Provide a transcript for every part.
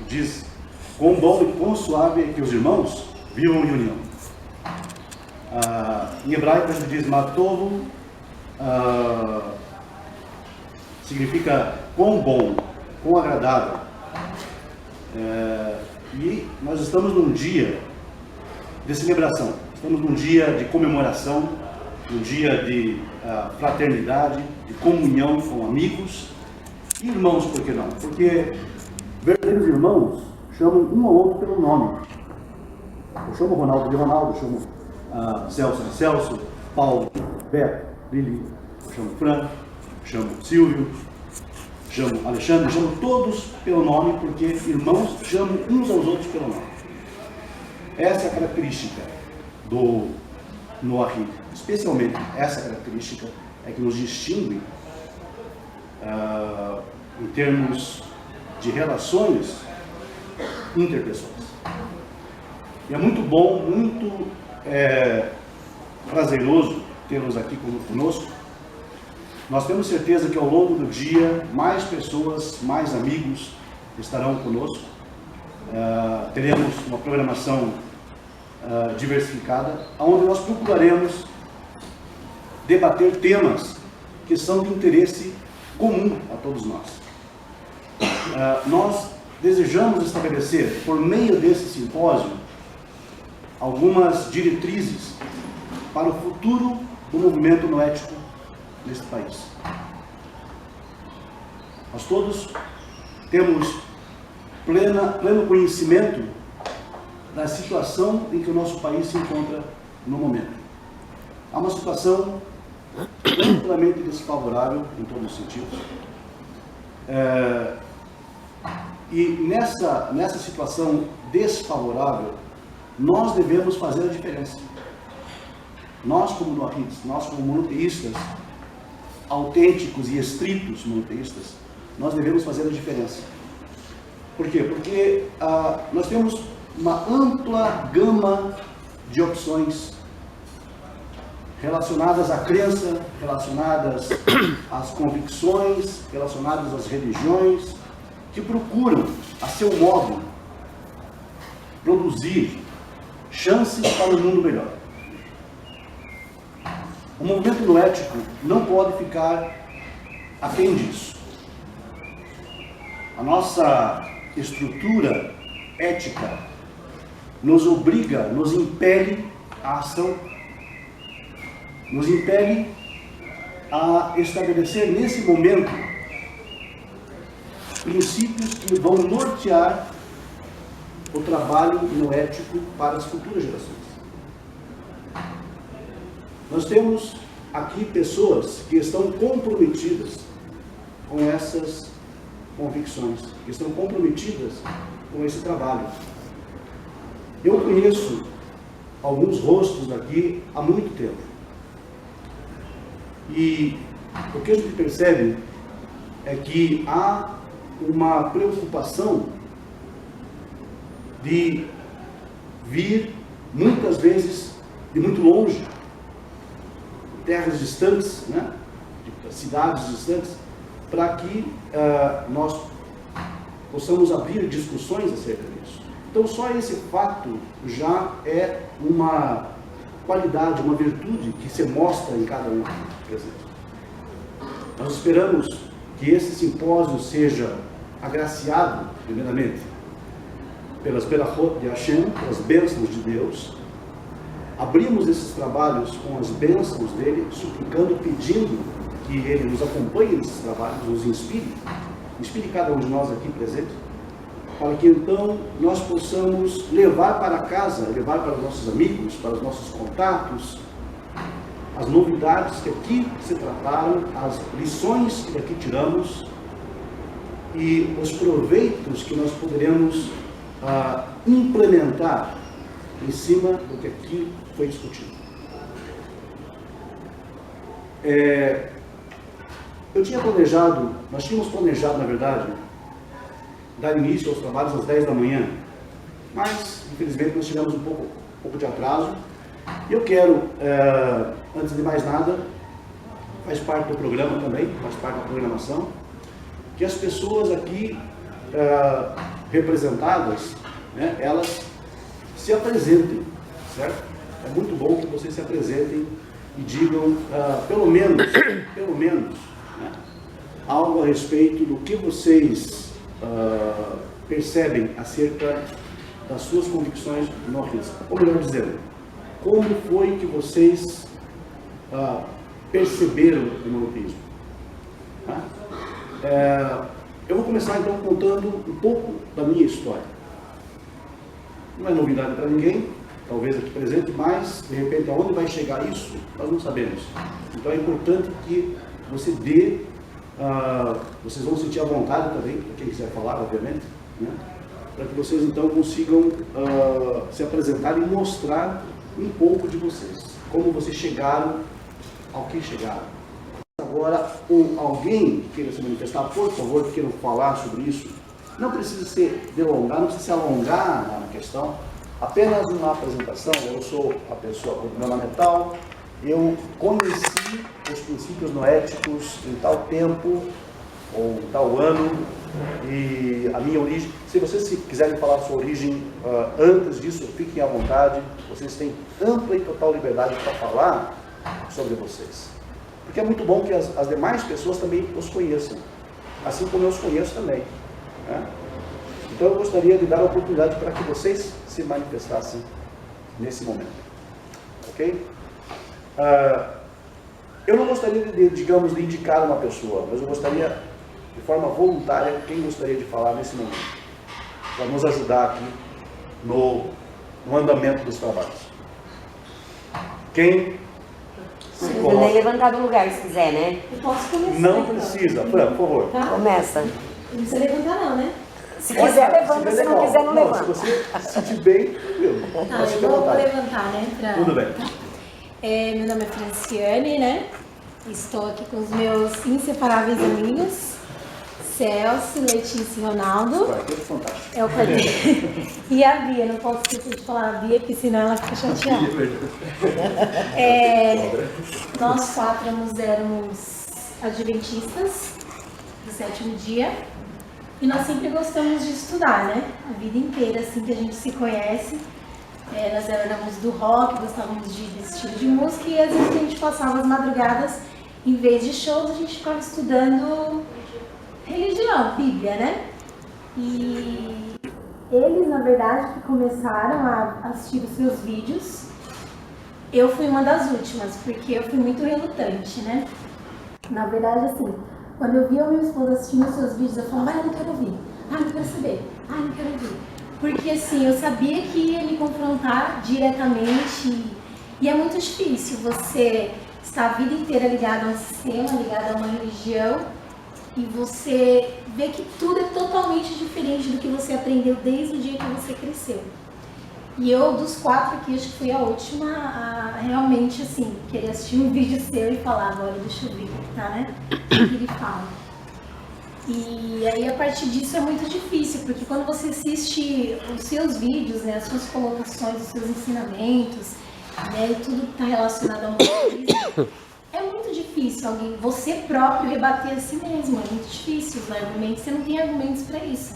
diz: quão bom e quão suave é que os irmãos vivam em união. Em hebraico a gente diz matovo, significa quão bom, quão agradável. E nós estamos num dia de celebração, estamos num dia de comemoração, num dia de fraternidade, de comunhão com amigos e irmãos, por que não? Porque verdadeiros irmãos chamam um ao outro pelo nome. Eu chamo Ronaldo de Ronaldo, eu chamo Celso de Celso, Paulo, Beto, Lili, eu chamo Franco, chamo Silvio, chamo Alexandre, chamo todos pelo nome, porque irmãos chamam uns aos outros pelo nome. Essa é a característica do Noahide, especialmente essa característica é que nos distingue em termos de relações interpessoais. E é muito bom, muito prazeroso tê-los aqui conosco. Nós temos certeza que ao longo do dia, mais pessoas, mais amigos estarão conosco. Teremos uma programação diversificada, onde nós procuraremos debater temas que são de interesse comum a todos nós. Nós desejamos estabelecer, por meio desse simpósio, algumas diretrizes para o futuro do movimento noético neste país. Nós todos temos pleno conhecimento da situação em que o nosso país se encontra no momento. Há uma situação amplamente desfavorável em todos os sentidos. E nessa situação desfavorável, nós devemos fazer a diferença. Nós como noahides, nós como monoteístas, autênticos e estritos monoteístas, nós devemos fazer a diferença. Por quê? Porque nós temos uma ampla gama de opções relacionadas à crença, relacionadas às convicções, relacionadas às religiões, que procuram, a seu modo, produzir chances para um mundo melhor. O movimento noético não pode ficar aquém disso. A nossa estrutura ética nos obriga, nos impele à ação, nos impele a estabelecer nesse momento princípios que vão nortear o trabalho noético para as futuras gerações. Nós temos aqui pessoas que estão comprometidas com essas convicções, que estão comprometidas com esse trabalho. Eu conheço alguns rostos daqui há muito tempo. E o que a gente percebe é que há uma preocupação de vir, muitas vezes, de muito longe, terras distantes, né? De cidades distantes, para que nós possamos abrir discussões acerca disso. Então, só esse fato já é uma qualidade, uma virtude que se mostra em cada um presente. Nós esperamos que esse simpósio seja agraciado, primeiramente, pelas Berachot de Hashem, pelas bênçãos de Deus. Abrimos esses trabalhos com as bênçãos dele, suplicando, pedindo que ele nos acompanhe nesses trabalhos, nos inspire cada um de nós aqui presente, para que então nós possamos levar para casa, levar para os nossos amigos, para os nossos contatos, as novidades que aqui se trataram, as lições que daqui tiramos e os proveitos que nós poderemos implementar em cima do que aqui foi discutido. Nós tínhamos planejado, na verdade, dar início aos trabalhos às 10 da manhã, mas, infelizmente, nós tivemos um pouco de atraso. Eu quero, antes de mais nada, faz parte do programa também, faz parte da programação, que as pessoas aqui representadas, né, elas se apresentem, certo? É muito bom que vocês se apresentem e digam, pelo menos, né, algo a respeito do que vocês percebem acerca das suas convicções monoteicistas. Ou melhor dizendo, como foi que vocês perceberam o monoteísmo? Tá? Eu vou começar então contando um pouco da minha história. Não é novidade para ninguém, talvez aqui presente, mas de repente aonde vai chegar isso, nós não sabemos. Então é importante que você dê, vocês vão sentir à vontade também, para quem quiser falar, obviamente, né? Para que vocês então consigam se apresentar e mostrar um pouco de vocês, como vocês chegaram ao que chegaram. Agora, alguém queira se manifestar, por favor, queiram falar sobre isso, não precisa se delongar, não precisa se alongar na questão, apenas uma apresentação. Eu sou a pessoa, o meu nome é tal, eu conheci os princípios noéticos em tal tempo, ou em tal ano, e a minha origem. Se vocês quiserem falar a sua origem antes disso, fiquem à vontade, vocês têm ampla e total liberdade para falar sobre vocês. Porque é muito bom que as demais pessoas também os conheçam, assim como eu os conheço também, né? Então eu gostaria de dar a oportunidade para que vocês se manifestassem nesse momento, ok? Eu não gostaria digamos, de indicar uma pessoa, mas eu gostaria, de forma voluntária, quem gostaria de falar nesse momento, para nos ajudar aqui no andamento dos trabalhos. Quem se Não coloca? nem levantar do lugar, se quiser, né? Eu posso começar. Não então. precisa, Fran, por favor. Tá? Começa. Não precisa levantar não, né? Se quiser, levanta. Se não quiser, não Se levanta. você se sentir bem, tranquilo. Tá, Pode eu ficar à vou vontade. levantar, né? Tudo bem. Meu nome é Franciane, né? Estou aqui com os meus inseparáveis amigos, Celso, Letícia e Ronaldo. Quarteto fantástico. É o quarteto. E a Bia, não posso esquecer de falar a Bia, porque senão ela fica chateada. Nós quatro éramos adventistas do sétimo dia. E nós sempre gostamos de estudar, né? A vida inteira, assim que a gente se conhece. Nós éramos do rock, gostávamos desse estilo de música. E às vezes a gente passava as madrugadas, em vez de shows, a gente ficava estudando religião, Bíblia, né? E eles, na verdade, que começaram a assistir os seus vídeos, eu fui uma das últimas, porque eu fui muito relutante, né? Na verdade, assim, quando eu via o meu esposo assistindo os seus vídeos, eu falava, eu não quero ouvir, não quero saber, não quero ouvir. Porque, assim, eu sabia que ia me confrontar diretamente e é muito difícil você estar a vida inteira ligado a um sistema, ligado a uma religião, e você vê que tudo é totalmente diferente do que você aprendeu desde o dia que você cresceu. E eu, dos quatro aqui, acho que fui a última a realmente, assim, querer assistir um vídeo seu e falar, agora deixa eu ver o que tá, né? O que ele fala. E aí, a partir disso, é muito difícil, porque quando você assiste os seus vídeos, né, as suas colocações, os seus ensinamentos, né, e tudo que está relacionado ao monoteísmo, é muito difícil você próprio rebater a si mesmo, é muito difícil os argumentos, você não tem argumentos para isso.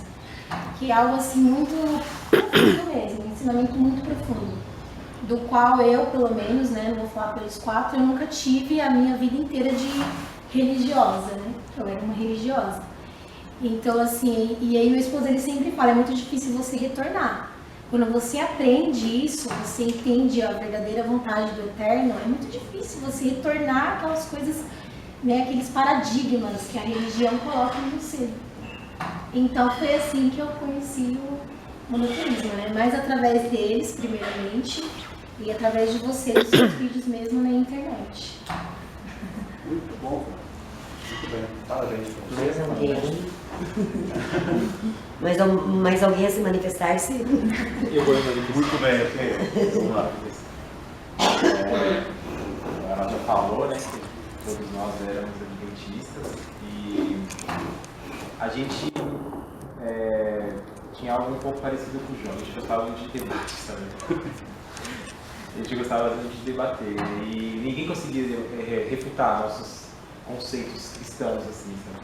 Que é algo assim muito profundo mesmo, um ensinamento muito profundo, do qual eu, pelo menos, né, não vou falar pelos quatro, eu nunca tive a minha vida inteira de religiosa, né, eu era uma religiosa. Então, assim, e aí meu esposo, ele sempre fala, é muito difícil você retornar. Quando você aprende isso, você entende a verdadeira vontade do Eterno, é muito difícil você retornar aquelas coisas, né, aqueles paradigmas que a religião coloca em você. Então foi assim que eu conheci o monoteísmo, né? Mais através deles, primeiramente, e através de vocês, dos seus vídeos mesmo na internet. Muito bom, muito bem. Parabéns para vocês. Mais alguém? Mais alguém a se manifestar-se? Eu vou manifestar. Muito bem, ok. Vamos lá. Ela já falou, né, que todos nós éramos adventistas e a gente tinha algo um pouco parecido com o João. A gente gostava muito de debates também. A gente gostava muito de debater e ninguém conseguia refutar nossos conceitos cristãos, assim, sabe?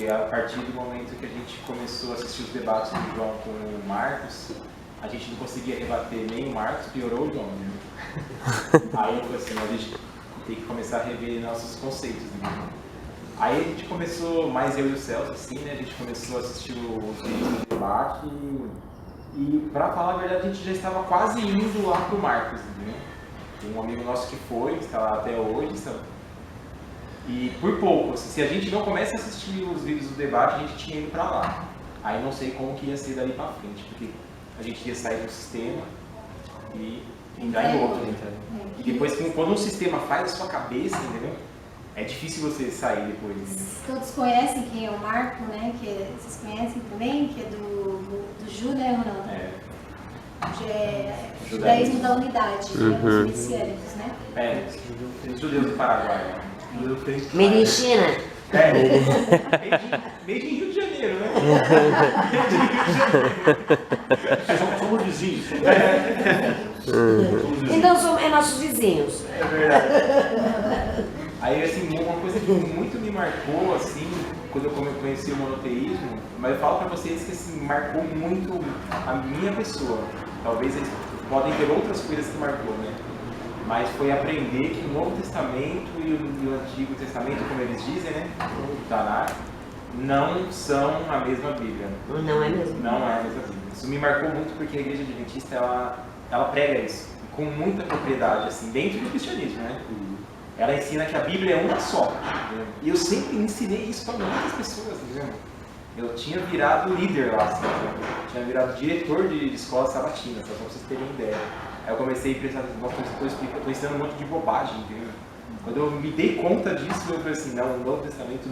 E a partir do momento que a gente começou a assistir os debates do João com o Marcos, a gente não conseguia rebater nem o Marcos, piorou o João, né? Aí eu falei assim, a gente tem que começar a rever nossos conceitos, né? Aí a gente começou, mais eu e o Celso, assim, né? A gente começou a assistir os vídeos do debate e pra falar a verdade, a gente já estava quase indo lá pro Marcos, entendeu? Tem um amigo nosso que foi, está lá até hoje, sabe? E por pouco, assim, se a gente não começa a assistir os vídeos do debate, a gente tinha ido pra lá. Aí não sei como que ia ser dali pra frente, porque a gente ia sair do sistema e entrar em outro, né? E depois, quando um sistema faz a sua cabeça, entendeu? É difícil você sair depois. Né? Todos conhecem quem é o Marco, né? Vocês conhecem também, que é do Ju, né, Ronaldo? Judaísmo da unidade, né? Os messiânicos, né? Os judeus do Paraguai. Made in China. Made in Rio de Janeiro, né? Somos vizinhos. Então é nossos vizinhos. É verdade. Aí, assim, uma coisa que muito me marcou, assim, quando eu conheci o monoteísmo, mas eu falo pra vocês que, assim, marcou muito a minha pessoa. Talvez eles podem ter outras coisas que marcou, né? Mas foi aprender que o Novo Testamento e o Antigo Testamento, como eles dizem, né? O Tanakh, não são a mesma Bíblia. Não é mesmo? Não é a mesma Bíblia. Isso me marcou muito porque a Igreja Adventista, ela prega isso com muita propriedade, assim, dentro do cristianismo, né? Ela ensina que a Bíblia é uma só. Entendeu? E eu sempre ensinei isso para muitas pessoas, entendeu? Eu tinha virado líder lá, assim, tinha virado diretor de escola sabatina, só para vocês terem ideia. Aí eu comecei a pensar, nossa, eu estou ensinando um monte de bobagem, entendeu? Quando eu me dei conta disso, eu falei assim, não, o Novo Testamento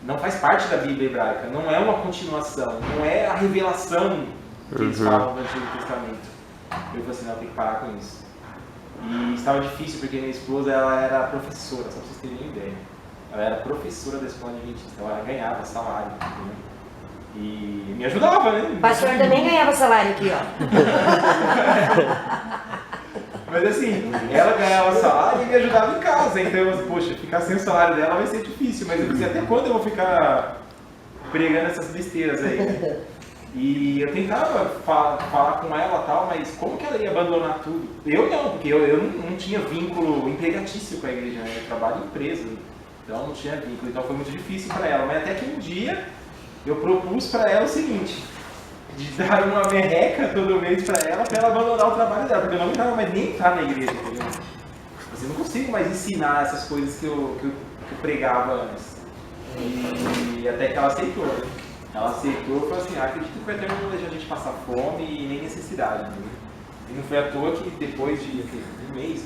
não faz parte da Bíblia hebraica, não é uma continuação, não é a revelação que eles falam no Antigo Testamento. Eu falei assim, não, tem que parar com isso. E estava difícil porque minha esposa, ela era professora, só para vocês terem uma ideia. Ela era professora da escola adventista, ela ganhava salário, entendeu? E me ajudava, né? O pastor também ganhava salário aqui, ó. Mas assim, ela ganhava salário e me ajudava em casa, então eu, poxa, ficar sem o salário dela vai ser difícil, mas eu pensei, até quando eu vou ficar pregando essas besteiras aí, né? E eu tentava falar com ela e tal, mas como que ela ia abandonar tudo? Eu não, porque eu não tinha vínculo empregatício com a igreja, né? Eu trabalho em empresa, então não tinha vínculo, então foi muito difícil para ela. Mas até que um dia eu propus para ela o seguinte, de dar uma merreca todo mês para ela abandonar o trabalho dela, porque eu não aguentava mais nem entrar na igreja, entendeu? Mas eu não consigo mais ensinar essas coisas que eu pregava antes. E até que ela aceitou, né? Ela aceitou e falou assim, acredito que o Eterno não deixa a gente passar fome e nem necessidade. Né? E não foi à toa que depois de um mês,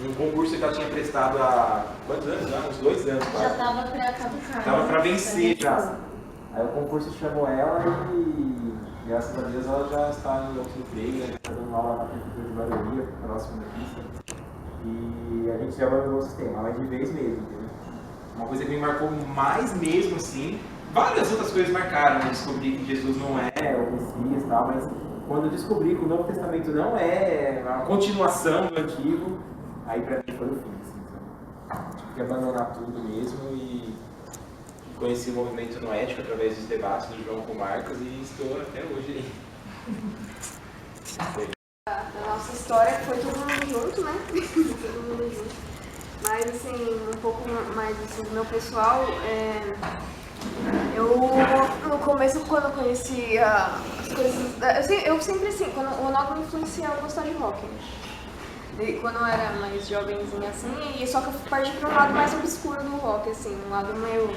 um concurso que ela tinha prestado há quantos anos já? Uns 2 anos quase. Já estava para caducar. Estava para vencer já. Aí o concurso chamou ela e graças a Deus ela já está em outro emprego, está dando aula na prefeitura de Barueri, próximo da pista. E a gente já abandonou o sistema, mas de vez mesmo, entendeu? Uma coisa que me marcou mais mesmo, assim, várias outras coisas marcaram, eu descobri que Jesus não é o Messias e tal, mas quando eu descobri que o Novo Testamento não é a continuação do Antigo, aí pra mim foi o fim, assim, sabe? Tive que abandonar tudo mesmo e conheci o movimento noético através dos debates do João com Marcos e estou até hoje aí. Da nossa história foi todo mundo junto, né? Todo mundo junto. Mas assim, um pouco mais assim, do meu pessoal, eu no começo quando eu conheci as coisas, eu sempre assim, quando o Ronaldo me influenciava a gostar de rock. E quando eu era mais jovenzinha assim, e só que eu parti para um lado mais obscuro do rock, assim, um lado meio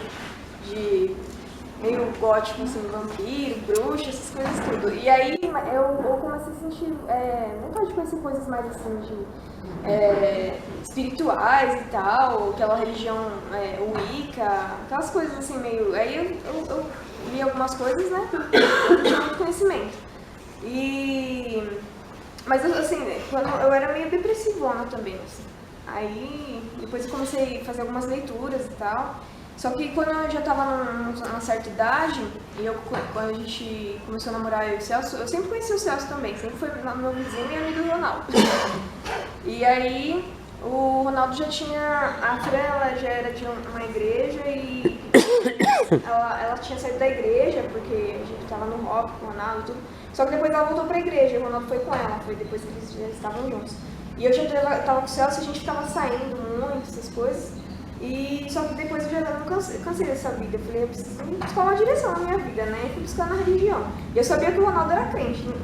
gótico, assim, vampiro, bruxa, essas coisas tudo. E aí eu comecei a sentir vontade de conhecer coisas mais assim, espirituais e tal, aquela religião Wicca, aquelas coisas assim meio... Aí eu li algumas coisas, né, eu tinha muito conhecimento. Mas assim, quando eu era meio depressivona também, assim. Aí depois eu comecei a fazer algumas leituras e tal. Só que quando eu já estava numa certa idade, e quando a gente começou a namorar eu e o Celso, eu sempre conheci o Celso também, sempre foi meu vizinho e amigo do Ronaldo. E aí O Ronaldo já tinha, a Fran ela já era de uma igreja e ela tinha saído da igreja porque a gente estava no rock com o Ronaldo e tudo. Só que depois ela voltou pra igreja e o Ronaldo foi com ela, foi depois que eles já estavam juntos. E eu já tava com o Celso e a gente ficava saindo muito, essas coisas. E só que depois eu já não cansei dessa vida. Eu falei, eu preciso buscar uma direção na minha vida, né? E fui buscar na religião. E eu sabia que o Ronaldo era crente. Né?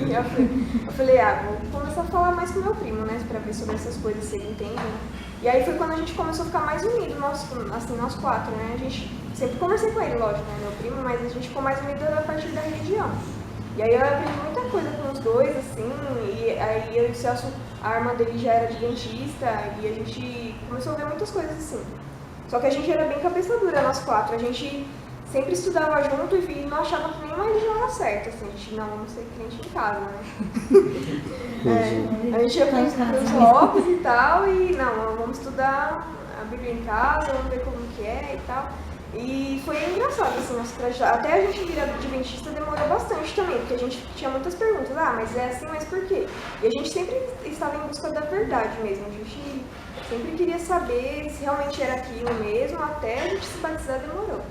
E eu falei, vou começar a falar mais com meu primo, né? Pra ver sobre essas coisas, se ele entende. Né? E aí foi quando a gente começou a ficar mais unido, nós 4, né? A gente sempre conversei com ele, lógico, né? Meu primo, mas a gente ficou mais unido a partir da religião. E aí eu aprendi muita coisa com os dois, assim, e aí eu e o Celso, a irmã dele já era adventista, e a gente começou a ver muitas coisas assim. Só que a gente era bem cabeça dura, nós 4, a gente sempre estudava junto e não achava que nenhuma religião era certa, assim, a gente, não, vamos ser crente em casa, né? A gente ia para os hobbies e tal, e não, vamos estudar a Bíblia em casa, vamos ver como que é e tal. E foi engraçado, assim, nossa trajetória. Até a gente virar adventista demorou bastante também, porque a gente tinha muitas perguntas. Mas é assim, mas por quê? E a gente sempre estava em busca da verdade mesmo. A gente sempre queria saber se realmente era aquilo mesmo, até a gente se batizar demorou.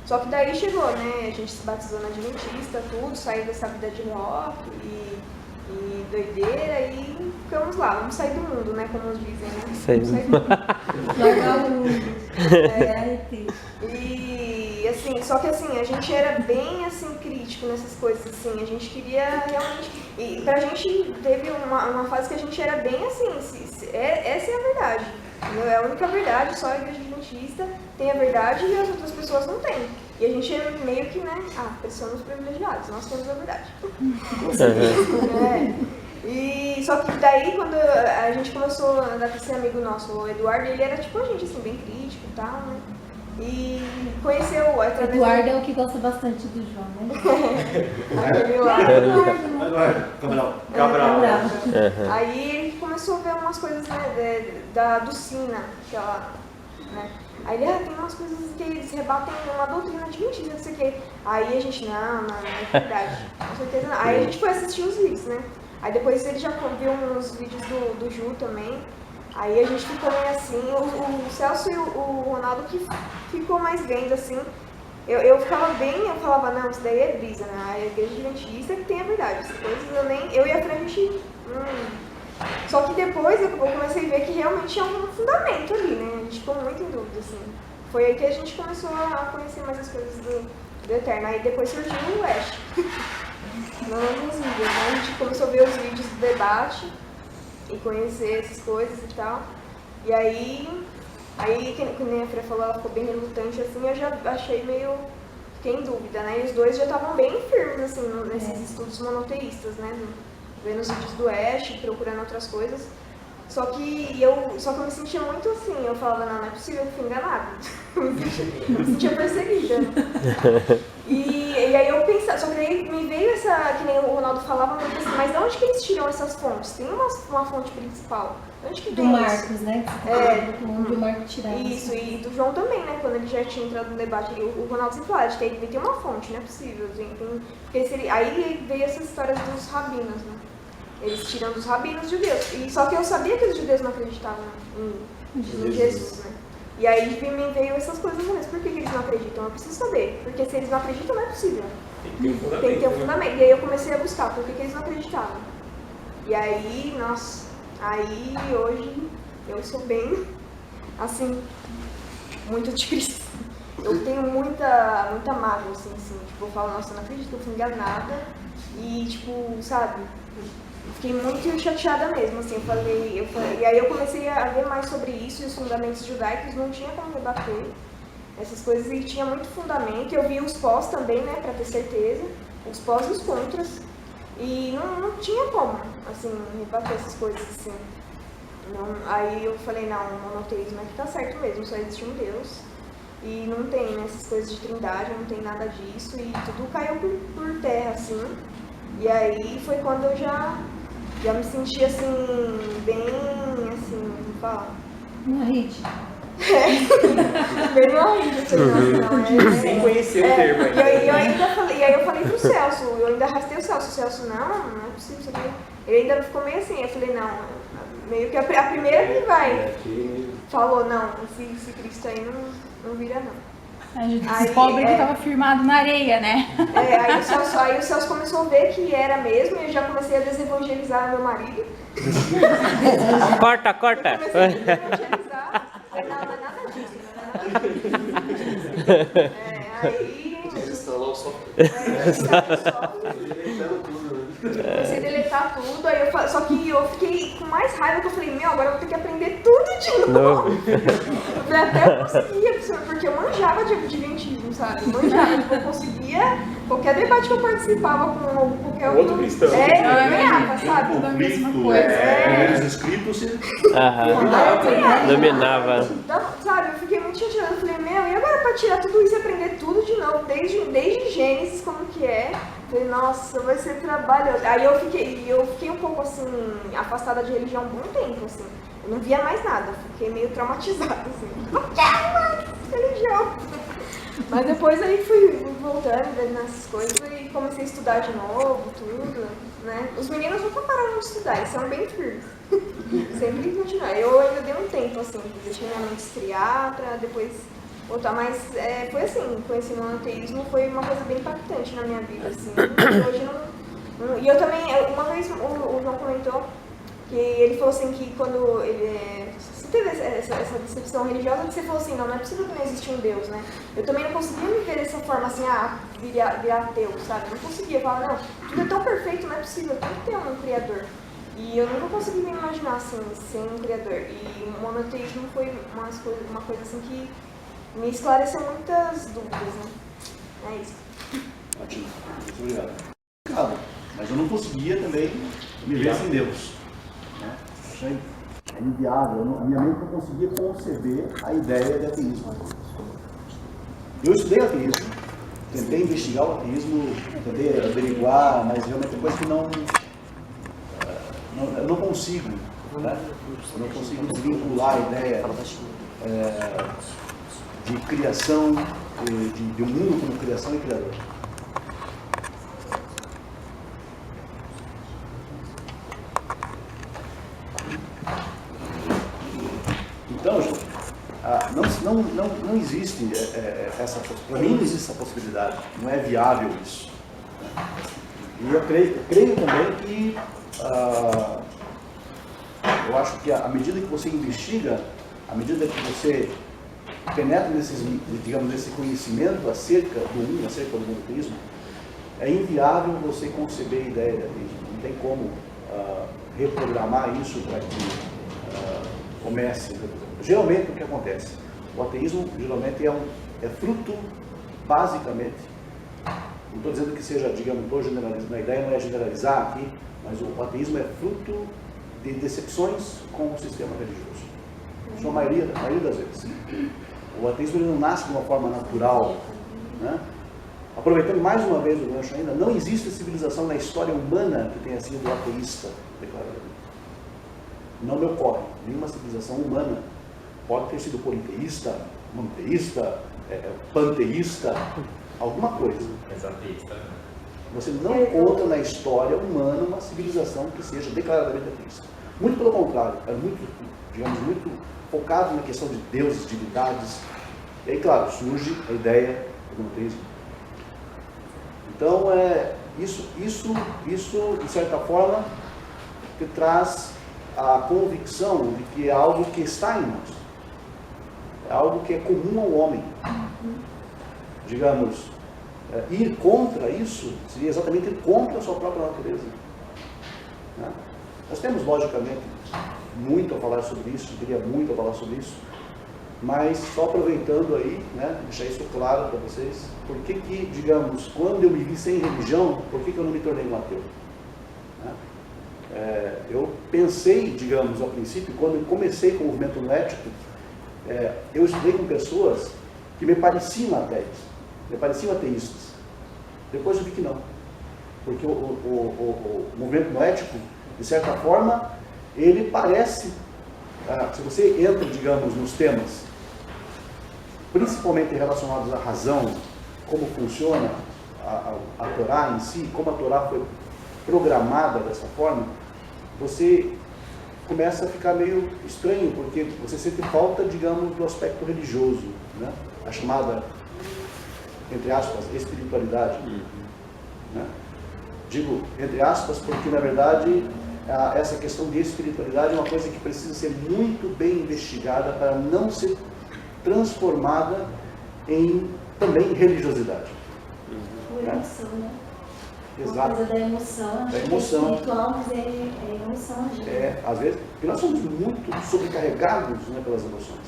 Só que daí chegou, né? A gente se batizou na adventista, tudo, saiu dessa vida de rock e doideira e ficamos lá, vamos sair do mundo, né? Como nos dizem, né? Vamos sair do mundo. Largar o mundo. E assim, só que assim, a gente era bem assim, crítico nessas coisas, assim, a gente queria realmente. E pra gente teve uma fase que a gente era bem assim, essa é a verdade. Entendeu? É a única verdade, só a igreja adventista tem a verdade e as outras pessoas não têm. E a gente é meio que, né, somos privilegiados, nós temos a verdade. E só que daí, quando a gente começou a andar com esse amigo nosso, o Eduardo, ele era tipo a gente, assim, bem crítico e tal, né? E conheceu o Eduardo é o que gosta bastante do João, né? Aquele lá. Eduardo, Cabral. Aí ele começou a ver umas coisas, né, do Sina, aquela, né? Aí ele, tem umas coisas que eles rebatem uma doutrina adventista, não sei o quê. Aí a gente, não é verdade, com certeza não. Aí a gente foi assistir os vídeos, né? Aí depois ele já viu uns vídeos do Ju também. Aí a gente ficou meio assim, o Celso e o Ronaldo que ficou mais vendo assim. Eu ficava bem, eu falava, não, isso daí é brisa, né? A igreja adventista que tem a verdade. Essas coisas eu e a Fran, a gente. Só que depois eu comecei a ver que realmente tinha um fundamento ali, né? A gente ficou muito em dúvida, assim. Foi aí que a gente começou a conhecer mais as coisas do Eterno. Aí depois surgiu o Ash. Nos vídeos, né? A gente começou a ver os vídeos do debate e conhecer essas coisas e tal. E aí que nem a Fran falou, ela ficou bem relutante, assim, eu já achei meio... Fiquei em dúvida, né? E os dois já estavam bem firmes, assim, nesses estudos monoteístas, né? Vendo os vídeos do Ash, procurando outras coisas. Só que eu me sentia muito assim, eu falava, não é possível que eu fui enganada. Eu me sentia perseguida. E aí eu pensava, só que aí me veio essa, que nem o Ronaldo falava, muito assim, mas de onde que eles tiram essas fontes? Tem uma fonte principal. De onde que do vem Marcos, isso? né? Onde o Marcos tirava. Isso, e do João também, né? Quando ele já tinha entrado no debate, o Ronaldo sempre falava, ele tem uma fonte, não é possível. Porque aí veio essas histórias dos rabinos, né? Eles tiram dos rabinos judeus. E só que eu sabia que os judeus não acreditavam em Jesus, né? E aí me veio essas coisas na cabeça. Por que eles não acreditam? Eu preciso saber. Porque se eles não acreditam, não é possível. Tem que ter um fundamento. E aí eu comecei a buscar por que eles não acreditavam. E aí, nossa, aí hoje eu sou bem, assim, muito de Cristo. Eu tenho muita mágoa, assim, tipo, eu falo, nossa, eu não acredito que eu fui enganada. E, tipo, sabe... Fiquei muito chateada mesmo, assim, e aí eu comecei a ver mais sobre isso e os fundamentos judaicos, não tinha como rebater essas coisas e tinha muito fundamento. Eu vi os pós também, né, pra ter certeza, os pós e os contras, e não tinha como, assim, rebater essas coisas, assim. Aí eu falei, não, o monoteísmo é que tá certo mesmo, só existe um Deus, e não tem, né, essas coisas de trindade, não tem nada disso, e tudo caiu por terra, assim. E aí foi quando eu já me senti assim, bem assim, como falar? Uma rede. Bem uma rede, sem conhecer o termo. E aí eu falei pro Celso, eu ainda arrastei o Celso, não é possível isso aqui. Ele ainda ficou meio assim, eu falei, não, meio que a primeira que vai. Falou, não, esse Cristo aí não vira não. A gente descobre que estava firmado na areia, né? Aí o Celso começou a ver que era mesmo, e eu já comecei a desevangelizar meu marido. Corta. Comecei a desevangelizar. Não é nada disso, não é nada disso. Aí... Desinstalar o software. Comecei a deletar tudo, aí só que eu fiquei com mais raiva, que eu falei, agora eu vou ter que aprender tudo de novo. Até eu conseguia, porque eu manjava de adventismo, sabe? Eu conseguia, qualquer debate que eu participava com qualquer outro cristão. Eu ganhava, sabe? Tudo a mesma coisa. Primeiros escritos, você Dominava. Sabe, eu fiquei muito chateada, eu falei, e agora pra tirar tudo isso e aprender tudo de novo, desde Gênesis, como que é? Falei, nossa, vai ser trabalhoso. Aí eu fiquei um pouco assim, afastada de religião um bom tempo, assim. Eu não via mais nada, fiquei meio traumatizada, assim. Não quero mais religião. Mas depois aí fui voltando, vendo nessas coisas e comecei a estudar de novo, tudo, né? Os meninos nunca pararam de estudar, eles são bem firmes. Sempre continuar. Eu ainda dei um tempo, assim, deixei minha mente esfriar pra depois voltar, mas foi assim, conheci o monoteísmo, foi uma coisa bem impactante na minha vida, assim. Hoje não... E eu também, uma vez o João comentou que ele falou assim que quando ele... Você teve essa decepção religiosa que você falou assim, não é possível que não existe um Deus, né? Eu também não conseguia me ver dessa forma assim, virar ateu, sabe? Não conseguia, falar, não, tudo é tão perfeito, não é possível, tem que ter um Criador. E eu nunca consegui me imaginar assim, sem um Criador. E o monoteísmo foi uma coisa assim que me esclareceu muitas dúvidas, né? É isso. Ótimo, muito obrigado. Mas eu não conseguia também me ver sem Deus. Né? Achei inviável, a minha mente não conseguia conceber a ideia de ateísmo. Eu estudei ateísmo, tentei investigar o ateísmo, tentei averiguar, mas realmente é coisa que eu não consigo. Né? Eu não consigo desvincular a ideia de criação, de um mundo como criação e criador. Então, gente, não existe essa possibilidade. Para mim não existe essa possibilidade. Não é viável isso. E eu creio também que eu acho que à medida que você investiga, à medida que você penetra nesse conhecimento acerca do monoteísmo, é inviável você conceber a ideia de ateísmo. Não tem como reprogramar isso para que comece. Geralmente o que acontece? O ateísmo geralmente é fruto, basicamente, não estou dizendo que seja, digamos, estou generalizando, a ideia não é generalizar aqui, mas o ateísmo é fruto de decepções com o sistema religioso. A maioria das vezes. O ateísmo ele não nasce de uma forma natural. Né? Aproveitando mais uma vez o gancho ainda, não existe civilização na história humana que tenha sido ateísta, declaradamente. Não me ocorre. Nenhuma civilização humana pode ter sido politeísta, monoteísta, panteísta, alguma coisa. Exateísta. Você não encontra na história humana uma civilização que seja declaradamente ateísta. Muito pelo contrário, é muito focado na questão de deuses, divindades. E aí, claro, surge a ideia do monoteísmo. Então, isso, de certa forma, te traz a convicção de que é algo que está em nós. É algo que é comum ao homem. Digamos, ir contra isso seria exatamente ir contra a sua própria natureza. Né? Nós temos, logicamente, muito a falar sobre isso, teria muito a falar sobre isso, mas só aproveitando aí, né, deixar isso claro para vocês, por que, digamos, quando eu me vi sem religião, por que eu não me tornei um ateu? Né? Eu pensei, digamos, ao princípio, quando eu comecei com o movimento noético, eu estudei com pessoas que me pareciam ateias, me pareciam ateístas. Depois eu vi que não, porque o movimento noético, de certa forma, ele parece, se você entra, digamos, nos temas, principalmente relacionados à razão, como funciona a Torá em si, como a Torá foi programada dessa forma, você começa a ficar meio estranho, porque você sente falta, digamos, do aspecto religioso, né? A chamada, entre aspas, espiritualidade. Né? Digo, entre aspas, porque na verdade essa questão de espiritualidade é uma coisa que precisa ser muito bem investigada para não ser transformada em também religiosidade. Por emoção, né? Exato. Uma coisa da emoção, Da emoção. É espiritual, mas é emoção, gente. Às vezes, porque nós somos muito sobrecarregados, né, pelas emoções.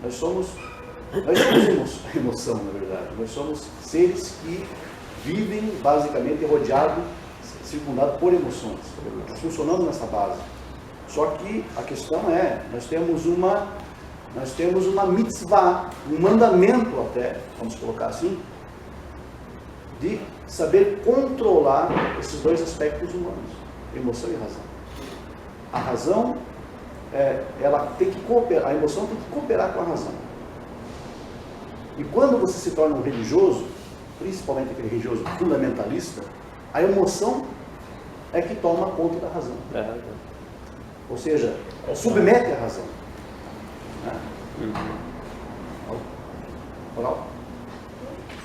Nós somos emoção, na verdade. Nós somos seres que vivem basicamente rodeados, circundados por emoções. Nós funcionamos nessa base. Só que a questão é, nós temos uma mitzvah, um mandamento até, vamos colocar assim, de saber controlar esses dois aspectos humanos, emoção e razão. A razão, ela tem que cooperar, a emoção tem que cooperar com a razão. E quando você se torna um religioso, principalmente aquele religioso fundamentalista, a emoção é que toma conta da razão. Ou seja, submete a razão. Né? Oral?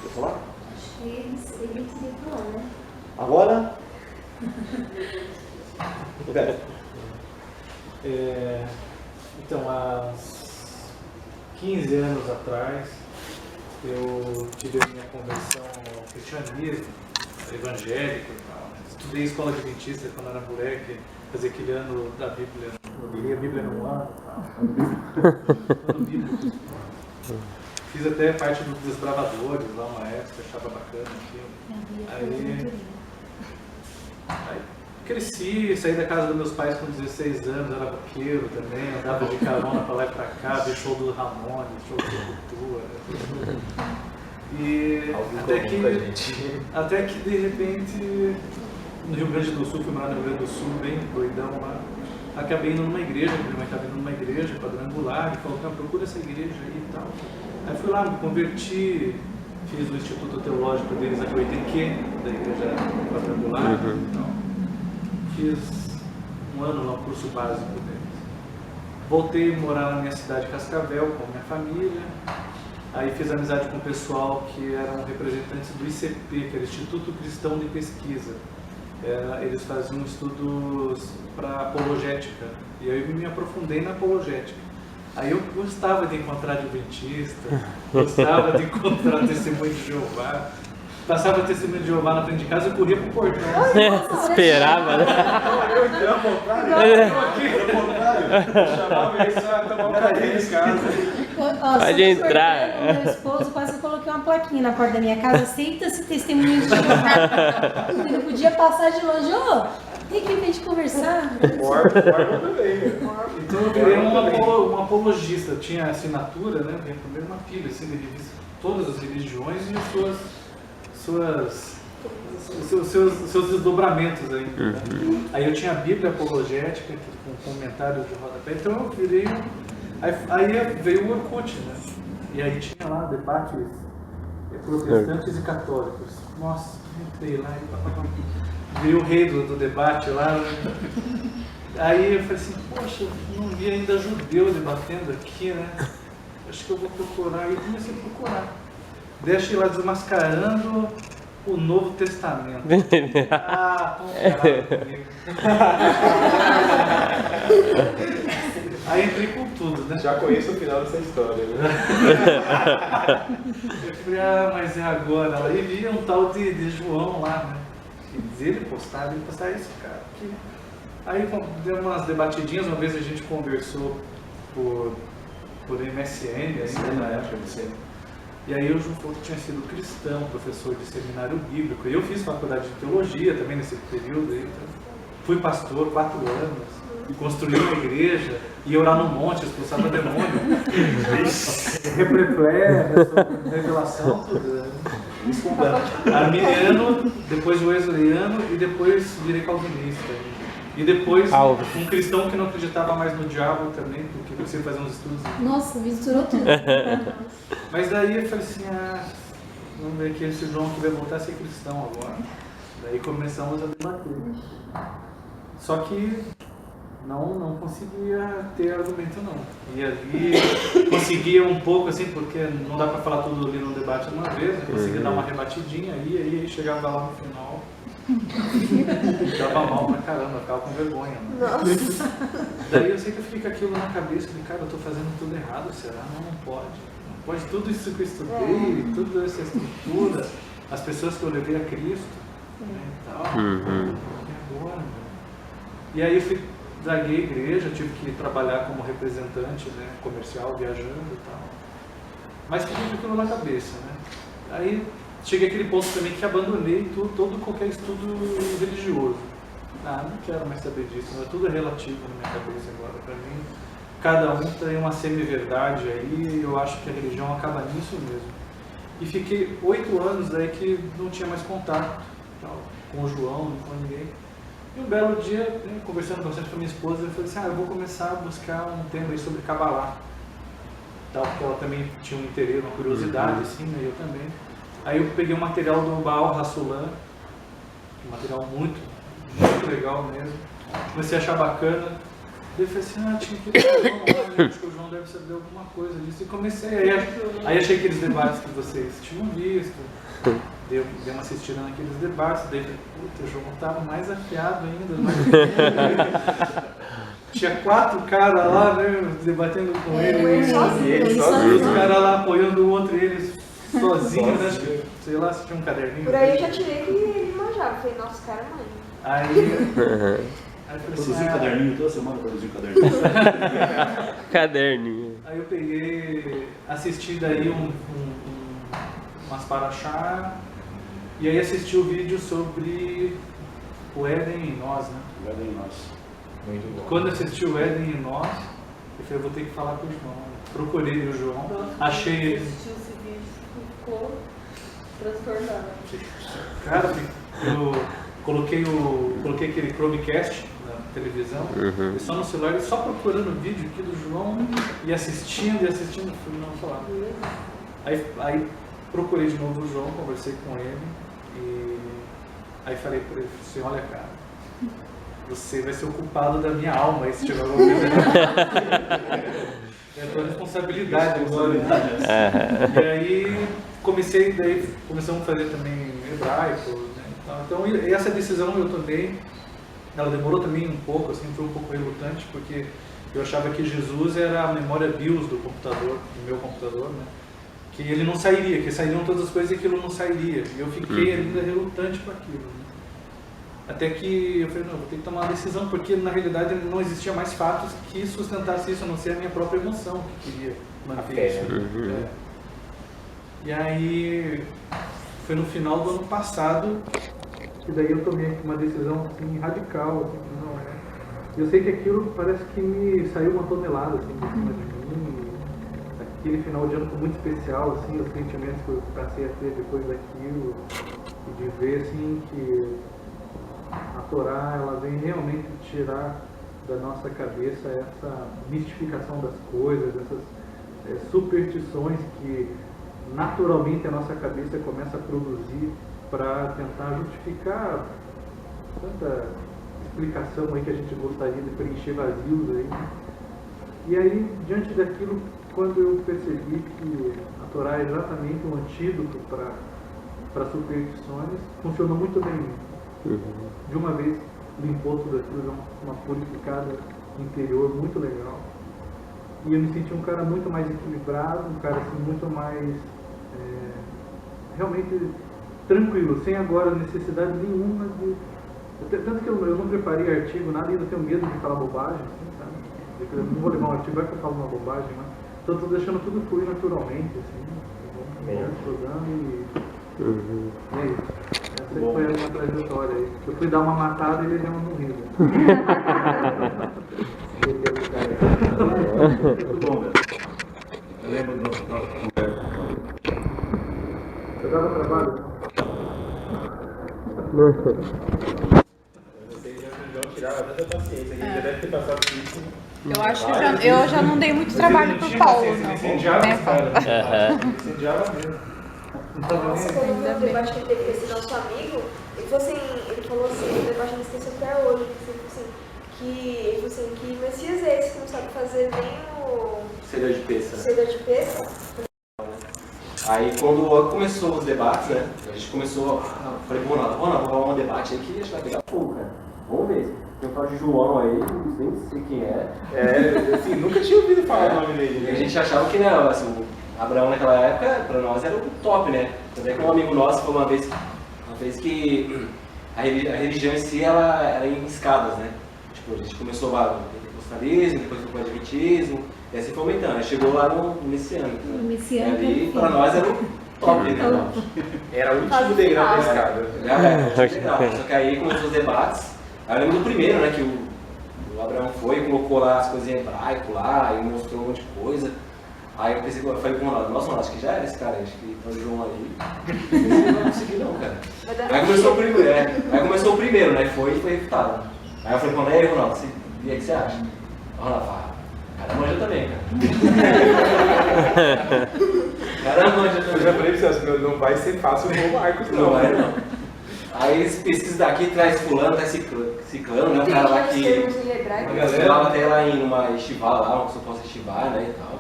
Quer falar? Acho que ele queria falar, né? Agora? Pera. Então, há 15 anos atrás, eu tive a minha conversão ao cristianismo, evangélico e tal. Estudei escola adventista quando era moleque, fazia aquele ano da Bíblia, eu li a Bíblia num ano e tal. Ano bíblico. Fiz até parte dos Desbravadores lá uma época, achava bacana aquilo. Aí cresci, saí da casa dos meus pais com 16 anos, era roqueiro também, andava de carona pra lá e pra cá, vi show do Ramones, show de Cultura. E até que de repente, no Rio Grande do Sul, fui morar no Rio Grande do Sul, bem doidão lá, acabei indo numa igreja, minha mãe estava indo numa igreja quadrangular, e falou, procura essa igreja aí e tal. Aí fui lá, me converti, fiz o Instituto Teológico deles aqui, o ITQ, da igreja quadrangular. Então, fiz um ano lá, um curso básico deles. Voltei a morar na minha cidade, Cascavel, com a minha família. Aí fiz amizade com o pessoal que eram representantes do ICP, que era Instituto Cristão de Pesquisa. Eles faziam estudos para apologética. E aí eu me aprofundei na apologética. Aí eu gostava de encontrar adventista, gostava de encontrar testemunho de Jeová. Passava testemunho de Jeová na frente de casa e corria pro portão. Esperava, né? Eu então, ao contrário, chamava eles pra tomar um café em casa. Pode entrar. O meu esposo quase que eu coloquei uma plaquinha na porta da minha casa, aceita-se testemunho de Jeová. Ele não podia passar de longe, tem que ir pra gente conversar. Órgão também. Então eu virei um apologista, eu tinha assinatura, né? Vinha primeiro uma pilha, assim, de todas as religiões e seus desdobramentos aí. Né? Aí eu tinha a Bíblia apologética, com comentários de rodapé, então eu virei. Aí veio o Orkut, né? E aí tinha lá debates protestantes e católicos. Nossa, entrei lá e veio o rei do debate lá. Né? Aí eu falei assim, poxa, não vi ainda judeu debatendo aqui, né? Acho que eu vou procurar. E eu comecei a procurar. Deixei lá desmascarando o Novo Testamento. Comigo. Aí entrei com tudo, né? Já conheço o final dessa história, né? Eu falei, mas é agora. Aí vi um tal de João lá, né? Ele postava isso, cara. Aí deu umas debatidinhas, uma vez a gente conversou por MSN, ainda na época do CN. E aí o João falou que tinha sido cristão, professor de seminário bíblico. E eu fiz faculdade de teologia também nesse período. Aí, então, fui pastor 4 anos, construí uma igreja, ia orar no monte, expulsava demônio. Repreplé, revelação, tudo. Arminiano, depois wesleyano e depois virei calvinista. E depois um cristão que não acreditava mais no diabo também, porque precisa fazer uns estudos. Nossa, misturou tudo. Mas daí eu falei assim, vamos ver aqui esse João que vai voltar a ser cristão agora. Daí começamos a debater. Só que não conseguia ter argumento não. E ali conseguia um pouco assim, porque não dá para falar tudo ali no debate de uma vez, né? Conseguia dar uma rebatidinha aí chegava lá no final, dava mal pra caramba, ficava com vergonha. Né? Nossa. Daí eu sei que eu fiquei com aquilo na cabeça, falei, cara, eu tô fazendo tudo errado, será? Não pode. Não pode tudo isso que eu estudei, toda essa estrutura, as pessoas que eu levei a Cristo, né, e tal. E agora, meu? E aí eu larguei a igreja, tive que trabalhar como representante, né, comercial, viajando e tal. Mas fiquei com aquilo na cabeça, né? Aí cheguei àquele ponto também que abandonei qualquer estudo religioso. Não quero mais saber disso, tudo é relativo na minha cabeça agora. Para mim, cada um tem uma semi-verdade aí, e eu acho que a religião acaba nisso mesmo. E fiquei 8 anos aí que não tinha mais contato tal, com o João, nem com ninguém. E um belo dia, né, conversando bastante com a minha esposa, eu falei assim, eu vou começar a buscar um tema aí sobre Kabbalah. Tal, porque ela também tinha um interesse, uma curiosidade, assim, né, eu também. Aí eu peguei um material do Baal Hassulam, um material muito legal mesmo. Comecei a achar bacana. Daí eu falei assim, tinha que ir, acho que o João deve saber alguma coisa disso. E comecei, aí achei aqueles debates que vocês tinham visto. Dei uma assistida naqueles debates, daí falei, puta, o João estava mais afiado ainda. Tinha 4 caras lá, né, debatendo com ele. Os caras lá apoiando o outro e eles sozinhos, né? Sei lá se tinha um caderninho. Por aí eu já tirei que ele manjava. Falei, nossa, cara, mãe. Aí eu falei assim, Produzir um caderninho toda semana, produzir um caderninho. Caderninho. Aí eu peguei, assisti daí umas paraxá, e aí assisti o vídeo sobre o Éden em nós, né? O Éden em nós. Muito bom. Quando eu assisti o Éden em nós, eu falei, vou ter que falar com o João. Procurei o João, achei ele. Ficou transtornado. Cara, eu coloquei aquele Chromecast na televisão, e só no celular, e só procurando o vídeo aqui do João, e assistindo, fui não falar. Aí procurei de novo o João, conversei com ele, e aí falei para ele assim, olha cara, você vai ser o culpado da minha alma, se tiver alguma coisa errada. É a tua responsabilidade agora. E aí começamos a fazer também hebraico, né? Então essa decisão eu tomei, ela demorou também um pouco, assim, foi um pouco relutante, porque eu achava que Jesus era a memória BIOS do computador, do meu computador, né? Que ele não sairia, que sairiam todas as coisas e aquilo não sairia. E eu fiquei ainda relutante com aquilo, né? Até que eu falei, não, vou ter que tomar uma decisão, porque na realidade não existia mais fatos que sustentassem isso, a não ser a minha própria emoção que queria manter isso. E aí, foi no final do ano passado, que daí eu tomei uma decisão assim, radical, assim, que não é. Eu sei que aquilo parece que me saiu uma tonelada assim, de cima de mim. Aquele final de ano foi muito especial, assim, os sentimentos que eu passei a ter depois daquilo, e de ver assim que a Torá, ela vem realmente tirar da nossa cabeça essa mistificação das coisas, essas superstições que naturalmente a nossa cabeça começa a produzir para tentar justificar tanta explicação aí que a gente gostaria de preencher vazios aí. E aí, diante daquilo, quando eu percebi que a Torá é exatamente um antídoto para superstições, funcionou muito bem. De uma vez limpou tudo aquilo, uma purificada interior muito legal. E eu me senti um cara muito mais equilibrado, um cara assim, muito mais realmente tranquilo, sem agora necessidade nenhuma de... Tanto que eu não preparei artigo, nada, ainda tenho medo de falar bobagem, assim, sabe? Eu não vou levar um artigo, vai que eu falo uma bobagem, mas então estou deixando tudo fluir naturalmente, assim, estudando e é isso. Essa foi a minha trajetória aí. Eu fui dar uma matada e ele deu uma morrida. Muito bom, velho. Eu lembro do nosso conversa. Você dava trabalho? Vocês já tiraram tanta paciência, já deve ter passado por isso. Eu acho que eu já não dei muito trabalho pro Paulo, não. Incendiava Né, os caras. Aham. Incendiava mesmo. Nossa, quando eu vi o debate que ele teve com esse nosso amigo, ele falou assim, o debate não esqueceu até hoje, ele falou assim, que você que Messias é esse que não sabe fazer nem o Cedar de peça. cedar de peça. Aí quando começou os debates, né? A gente começou, falei pro Ronaldo, vamos rolar um debate aí que a gente vai pegar fogo, cara. Vamos ver. Tem um tal de João aí, nem sei quem é. Assim, nunca tinha ouvido falar o nome dele. E a gente achava que, né, assim, o Abraão naquela época, pra nós, era o top, né? Tanto é que um amigo nosso falou uma vez que a religião em si, ela era em escadas, né? Tipo, a gente começou lá no pentecostalismo, depois foi com o adventismo, e assim foi aumentando. Aí chegou lá no messiânico. O Né? messiânico. E ali, pra nós, era o top, né? Era o último degrau da escada. Só que aí começou os debates. Aí eu lembro do primeiro, né, que o Abraão foi e colocou lá as coisas em hebraico lá, e mostrou um monte de coisa. Aí eu pensei, eu falei com o Ronaldo, nossa, Ronaldo, acho que já era esse cara, acho que foi o João ali. Não vai conseguir não, cara. Aí começou o primeiro, né, foi refutado. Aí eu falei com o Ronaldo, e aí o que você acha? O Ronaldo falou, cara manja também, cara. Cara manja também. Eu já falei pra vocês, não vai ser fácil o Marcos não. Não vai não. Aí eles pesquisam daqui, traz fulano, traz ciclano, né? O cara lá que estudava até lá em uma estivá lá, uma suposta estivá, né, e tal.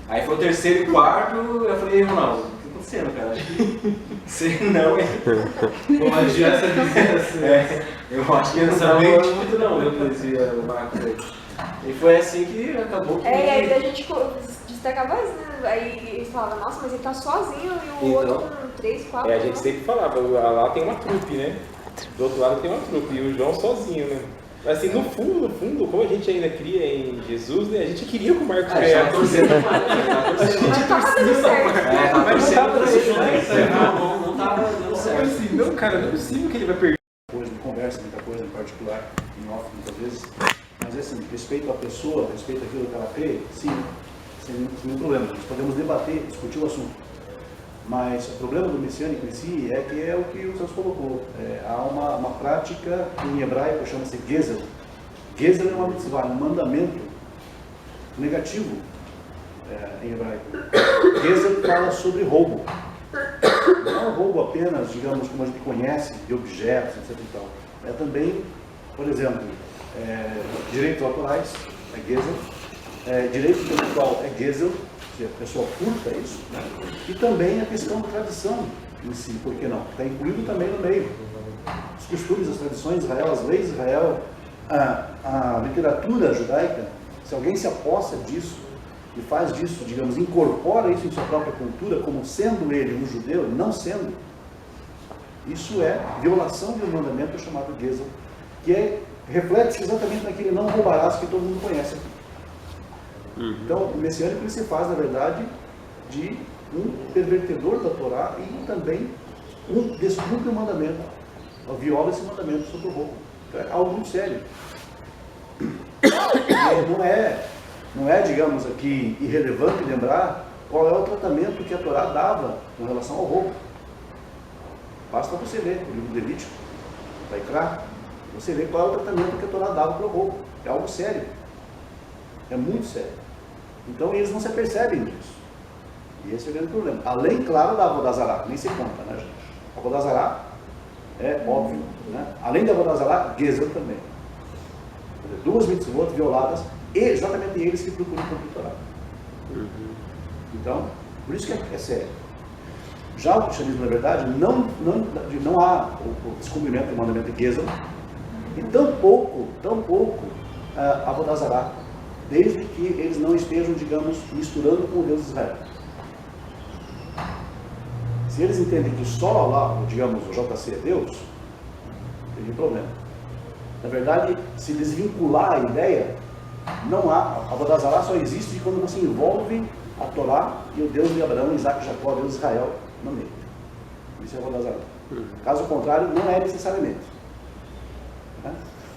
Aí foi o terceiro e quarto, eu falei, Ronaldo, o que tá acontecendo, cara? Acho que você não é. Não adianta dizer assim. Eu acho que eu não sabia muito não, eu conhecia o Marcos aí. E foi assim que acabou que... E aí a gente destacava isso, né? Aí eles falavam, nossa, mas ele tá sozinho e o outro com 3, 4. A gente sempre falava, lá tem uma trupe, né? Do outro lado tem uma trupe, e o João sozinho, né? Mas assim, no fundo, como a gente ainda cria em Jesus, né? A gente queria que o Marcos ganhasse. Mas tava dando certo. Mas não tava dando não tava dando certo. Assim, não, cara, não é possível que ele vai perder. Coisa, conversa muita coisa em particular, em off muitas vezes, mas assim, respeito à pessoa, respeito àquilo que ela crê, sim, sem nenhum problema. Nós podemos debater, discutir o assunto. Mas o problema do messiânico em si é que é o que o Celso colocou. Há uma prática que em hebraico chama-se Gezel. Gezel é uma mitzvah, um mandamento negativo em hebraico. Gezel fala sobre roubo. Não é um roubo apenas, digamos, como a gente conhece, de objetos, etc. E tal. É também, por exemplo, direitos autorais, é Gezel. Direito intelectual é Gezel. Se a pessoa furta isso, né? E também a questão da tradição em si, por que não? Está incluído também no meio. Os costumes, as tradições de Israel, as leis de Israel, a literatura judaica, se alguém se aposta disso e faz disso, digamos, incorpora isso em sua própria cultura, como sendo ele um judeu, não sendo, isso é violação de um mandamento chamado Gezel, que reflete-se exatamente naquele não roubarás que todo mundo conhece aqui. Então, o messiânico ele se faz, na verdade, de um pervertedor da Torá e também um descumpre o mandamento, viola esse mandamento sobre o roubo. Então, é algo muito sério. Não é, digamos aqui, irrelevante lembrar qual é o tratamento que a Torá dava com relação ao roubo. Basta você ler o livro de Levítico, Vaikra, você vê qual é o tratamento que a Torá dava para o roubo. É algo sério. É muito sério. Então eles não se apercebem disso. E esse é o grande problema. Além, claro, da Avodazará, nem se conta, né, gente? A Avodazará é óbvio, né? Além da Avodazará, Gezel também. Duas mitzvot violadas, e exatamente eles que procuram cumprir a Torá. Então, por isso que é sério. Já o cristianismo, na verdade, não há o descumprimento do mandamento de Gezel, e tampouco a Avodazará, desde que eles não estejam, digamos, misturando com o Deus de Israel. Se eles entendem que só lá, digamos, o JC é Deus, tem problema. Na verdade, se desvincular a ideia, não há. A Avodazará só existe quando você envolve a Torá e o Deus de Abraão, Isaac, Jacó, Deus de Israel no meio. Isso é a Avodazará. Caso contrário, não é necessariamente.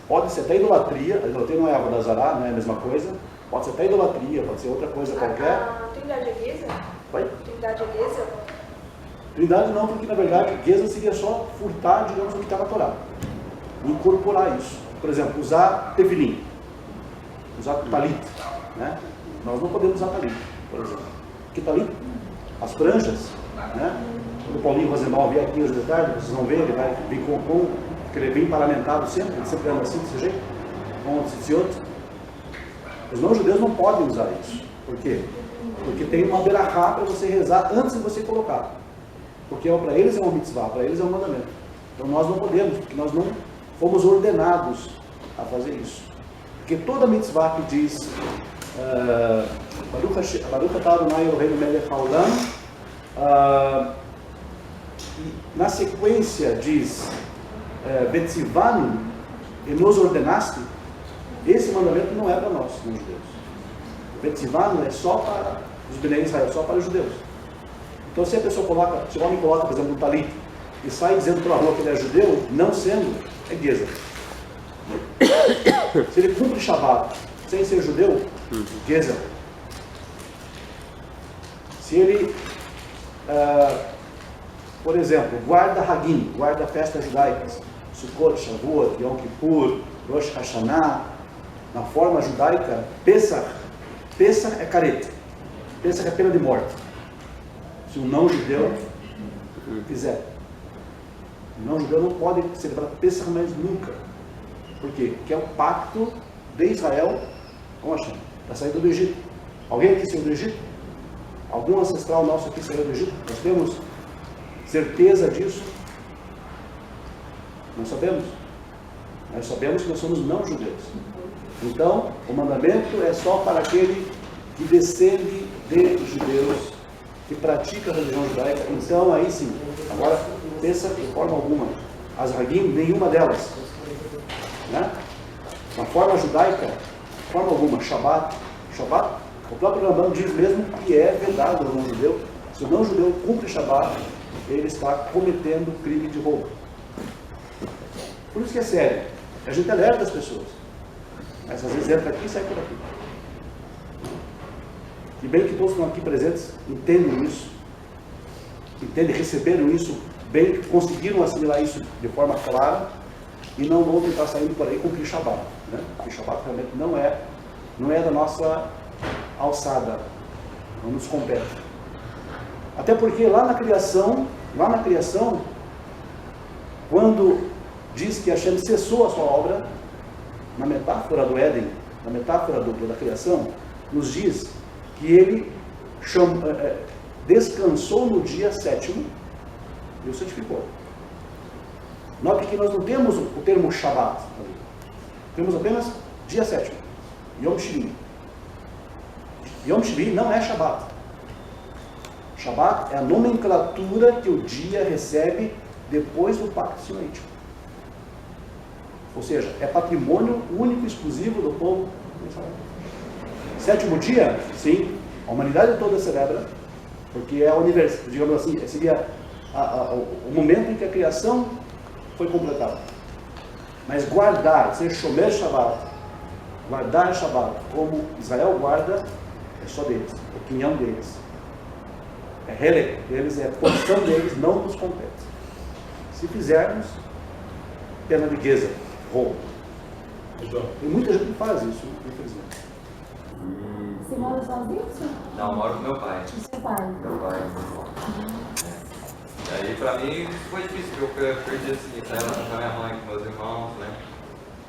Pode ser até idolatria, a idolatria não é a Avodazará, não é a mesma coisa. Pode ser até idolatria, pode ser outra coisa qualquer. A Trindade é Gezel? Oi? Trindade é Gezel? Trindade não, porque na verdade Gezel seria só furtar, digamos, o que está na Torá. Incorporar isso. Por exemplo, usar tefilim, usar talit, né? Nós não podemos usar talit, por exemplo. Que talit? As franjas, né? Quando o Paulinho Rosenbaum vier aqui hoje de tarde, vocês vão ver, ele vai vir com ele vem paramentado sempre, ele sempre anda assim, desse jeito. Os não-judeus não podem usar isso. Por quê? Porque tem uma berachá para você rezar antes de você colocar. Porque para eles é uma mitzvah, para eles é um mandamento. Então nós não podemos, porque nós não fomos ordenados a fazer isso. Porque toda mitzvah que diz Baruch atah Adonai Eloheinu melech haolam, na sequência diz Betzivanu, e nos ordenaste, esse mandamento não é para nós, não judeus. Betzivanu é só para os Bnei Israel, só para os judeus. Então se a pessoa coloca, se o homem coloca, por exemplo, um talit e sai dizendo para a rua que ele é judeu, não sendo, é gueza. Se ele cumpre Shabbat sem ser judeu, gueza. Se ele, por exemplo, guarda Hagim, guarda festas judaicas, Sukkot, Shavuot, Yom Kippur, Rosh Hashanah, na forma judaica, Pesach é careta, Pesach é pena de morte. Se um não-judeu fizer. O não-judeu não pode celebrar Pesach mais nunca. Por quê? Porque é o pacto de Israel com Hashem, da saída do Egito. Alguém aqui saiu do Egito? Algum ancestral nosso aqui saiu do Egito? Nós temos certeza disso? Não sabemos. Nós sabemos que nós somos não-judeus. Então, o mandamento é só para aquele que descende de judeus, que pratica a religião judaica. Então, aí sim, agora, pensa de forma alguma. As Hagim, nenhuma delas. Né? Na forma judaica, de forma alguma. Shabbat, o próprio Rambam diz mesmo que é vedado ao não-judeu. Se o não-judeu cumpre Shabbat, ele está cometendo crime de roubo. Por isso que é sério. A gente alerta as pessoas. Mas às vezes entra aqui e sai por aqui. E bem que todos que estão aqui presentes entendem isso. Entendem, receberam isso bem, conseguiram assimilar isso de forma clara e não vão tentar sair por aí com o Shabbat. Né? O Shabbat realmente não é da nossa alçada. Não nos compete. Até porque lá na criação, quando diz que Hashem cessou a sua obra, na metáfora do Éden, na metáfora da criação, nos diz que ele descansou no dia 7º e o santificou. Note que nós não temos o termo Shabbat, temos apenas dia 7º, Yom Shvi. Yom Shvi não é Shabbat. Shabbat é a nomenclatura que o dia recebe depois do pacto sinaítico. Ou seja, é patrimônio único e exclusivo do povo de Israel. Sétimo dia, sim, a humanidade toda celebra, porque é o universo, digamos assim, seria o momento em que a criação foi completada. Mas guardar, ser Shomer Shabbat, guardar Shabbat, como Israel guarda, é só deles, é opinião deles. É relé deles, é a posição deles, não nos compete. Se fizermos, pena de gueza, roubo. E muita gente faz isso, infelizmente. Você mora sozinho, senhor? Não, eu moro com meu pai. E seu pai? Meu pai. E aí, pra mim, foi difícil, porque eu perdi assim, com a minha mãe, com meus irmãos, né?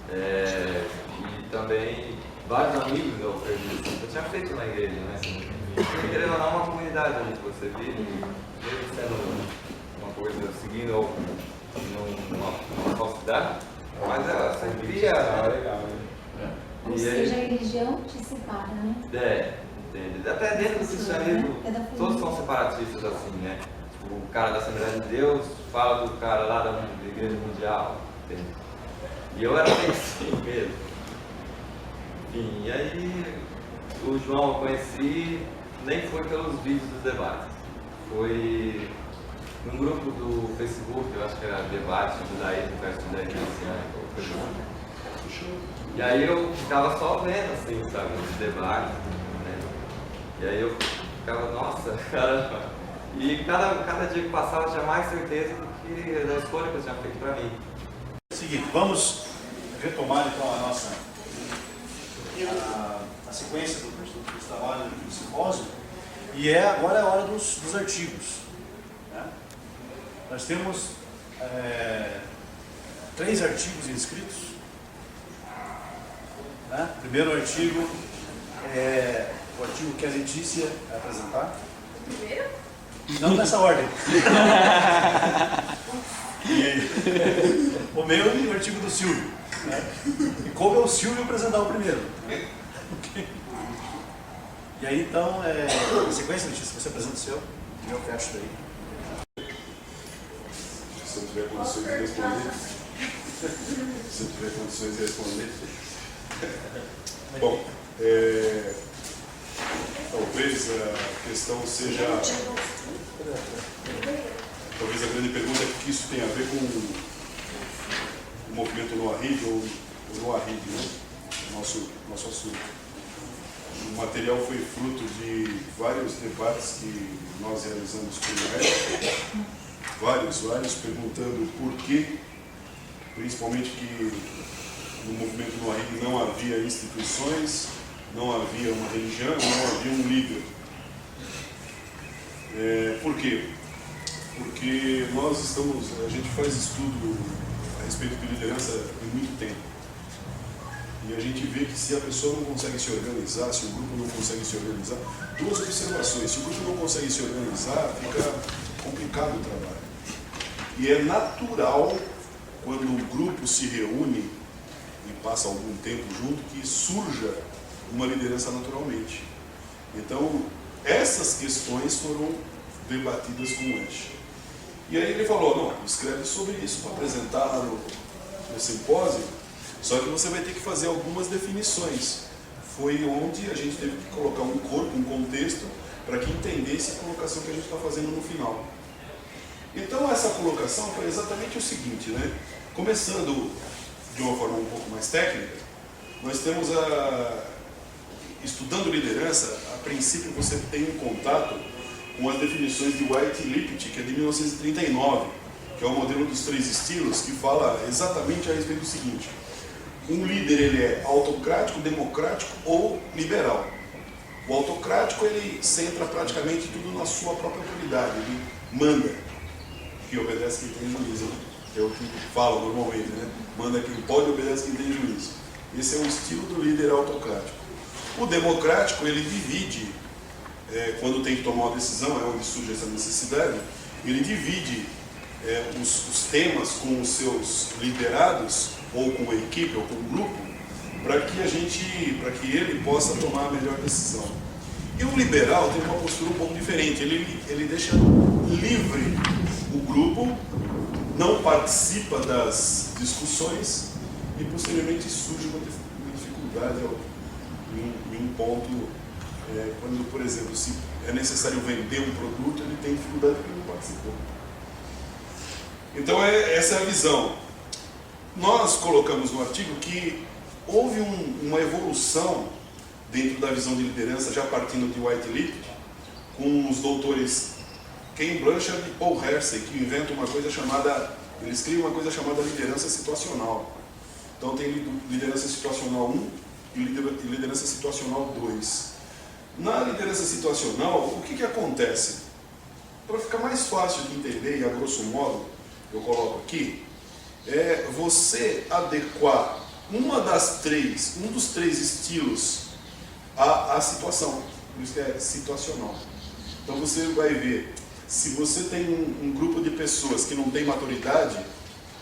E também vários amigos eu perdi. Eu tinha feito na igreja, né? Assim, querendo ou não, uma comunidade onde você vive, mesmo sendo uma coisa, seguindo numa falsidade, mas você via. Legal, Ou seja, a religião te separa, né? Entende? Até dentro do cristianismo, todos são separatistas assim, né? Tipo, o cara da Assembleia de Deus fala do cara lá da Igreja Mundial, entende? E eu era bem assim mesmo. Enfim, e aí o João eu conheci, nem foi pelos vídeos dos debates. Foi num grupo do Facebook, eu acho que era Debate, Judaísmo versus Judaísmo Messiânico. E aí eu ficava só vendo, assim, sabe, os debates, né? E aí eu ficava, nossa, caramba. E cada dia que passava eu tinha mais certeza do que da escolha que eu tinha feito pra mim. Seguinte, vamos retomar então a sequência dos trabalhos do simpósio. E agora é a hora dos artigos. Né? Nós temos 3 artigos inscritos. Né? Primeiro artigo é o artigo que a Letícia vai apresentar. Primeiro? Não nessa ordem. E o meu e o artigo do Silvio. Né? E como é o Silvio apresentar o primeiro. Okay. E aí então, na sequência, Letícia, você apresenta o seu e eu fecho daí. Se eu tiver condições de responder. Se eu tiver condições de responder. Bom, talvez a questão seja. Talvez a grande pergunta é o que isso tem a ver com o movimento no Arride ou no Arride, né? Nosso assunto. O material foi fruto de vários debates que nós realizamos com o REC, vários, perguntando por que, principalmente que no movimento no Arride não havia instituições, não havia uma religião, não havia um líder. Por quê? Porque a gente faz estudo a respeito de liderança há muito tempo. E a gente vê que se a pessoa não consegue se organizar, se o grupo não consegue se organizar, duas observações: se o grupo não consegue se organizar, fica complicado o trabalho. E é natural, quando o grupo se reúne e passa algum tempo junto, que surja uma liderança naturalmente. Então, essas questões foram debatidas com o Ash. E aí ele falou: não, escreve sobre isso para apresentar lá no simpósio. Só que você vai ter que fazer algumas definições. Foi onde a gente teve que colocar um corpo, um contexto, para que entendesse a colocação que a gente está fazendo no final. Então essa colocação foi exatamente o seguinte, né? Começando de uma forma um pouco mais técnica, nós temos estudando liderança, a princípio você tem um contato com as definições de White e Lippitt, que é de 1939, que é o modelo dos 3 estilos, que fala exatamente a respeito do seguinte: um líder ele é autocrático, democrático ou liberal. O autocrático ele centra praticamente tudo na sua própria autoridade, ele manda, que obedece quem tem juízo, né? Que é o que fala normalmente, né? Manda quem pode, obedece quem tem juízo. Esse é o estilo do líder autocrático. O democrático ele divide, quando tem que tomar uma decisão, é onde surge essa necessidade, ele divide os temas com os seus liderados, ou com a equipe, ou com o grupo, para que ele possa tomar a melhor decisão. E o liberal tem uma postura um pouco diferente, ele deixa livre o grupo, não participa das discussões e posteriormente surge uma dificuldade em um ponto, quando, por exemplo, se é necessário vender um produto, ele tem dificuldade porque ele não participou. Então essa é a visão. Nós colocamos no artigo que houve uma evolução dentro da visão de liderança, já partindo de White e Lippitt, com os doutores Ken Blanchard e Paul Hersey, que inventam uma coisa chamada, eles criam uma coisa chamada liderança situacional. Então tem liderança situacional 1 e liderança situacional 2. Na liderança situacional, o que acontece? Para ficar mais fácil de entender, e a grosso modo, eu coloco aqui, é você adequar um dos três estilos à situação. Por isso que é situacional. Então você vai ver, se você tem um grupo de pessoas que não tem maturidade,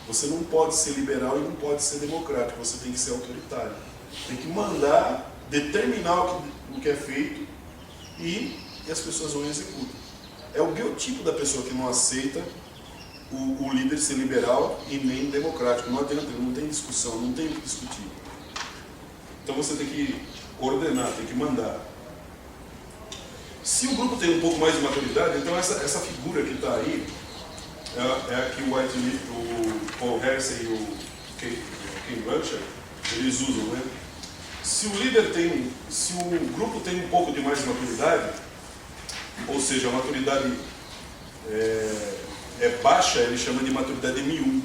você não pode ser liberal e não pode ser democrático, você tem que ser autoritário. Tem que mandar, determinar o que é feito e as pessoas vão e executam. É o biotipo da pessoa que não aceita o líder ser liberal e nem democrático. Não adianta, não tem discussão, não tem o que discutir. Então você tem que ordenar, tem que mandar. Se o grupo tem um pouco mais de maturidade, então essa figura que está aí é a que o White, o Paul Hersey e o Ken Blanchard, eles usam, né? Se o grupo tem um pouco de mais maturidade, ou seja, a maturidade é baixa, ele chama de maturidade M1.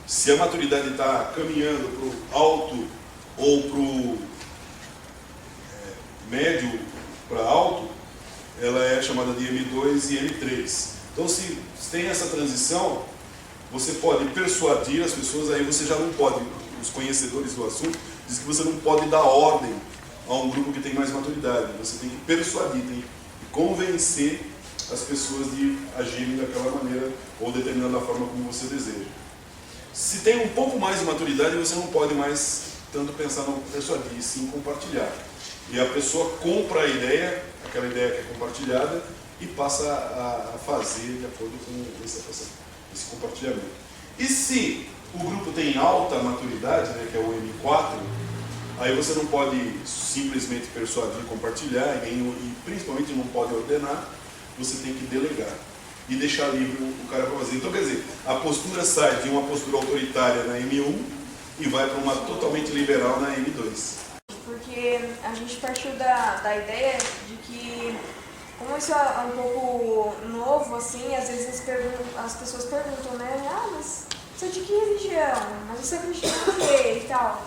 Se a maturidade está caminhando para o alto ou para o médio para alto, ela é chamada de M2 e M3. Então, se tem essa transição, você pode persuadir as pessoas, aí você já não pode, os conhecedores do assunto, diz que você não pode dar ordem a um grupo que tem mais maturidade, você tem que persuadir, tem que convencer as pessoas de agirem daquela maneira ou determinada forma como você deseja. Se tem um pouco mais de maturidade, você não pode mais tanto pensar no persuadir, e sim compartilhar. E a pessoa compra a ideia, aquela ideia que é compartilhada, e passa a fazer de acordo com esse compartilhamento. E se o grupo tem alta maturidade, né, que é o M4, aí você não pode simplesmente persuadir, compartilhar, e principalmente não pode ordenar, você tem que delegar e deixar livre o cara para fazer. Então, quer dizer, a postura sai de uma postura autoritária na M1 e vai para uma totalmente liberal na M2. Porque a gente partiu da ideia de que, como isso é um pouco novo, assim, às vezes as pessoas perguntam, né? Ah, mas você é de que religião? Mas você acredita em quê e tal?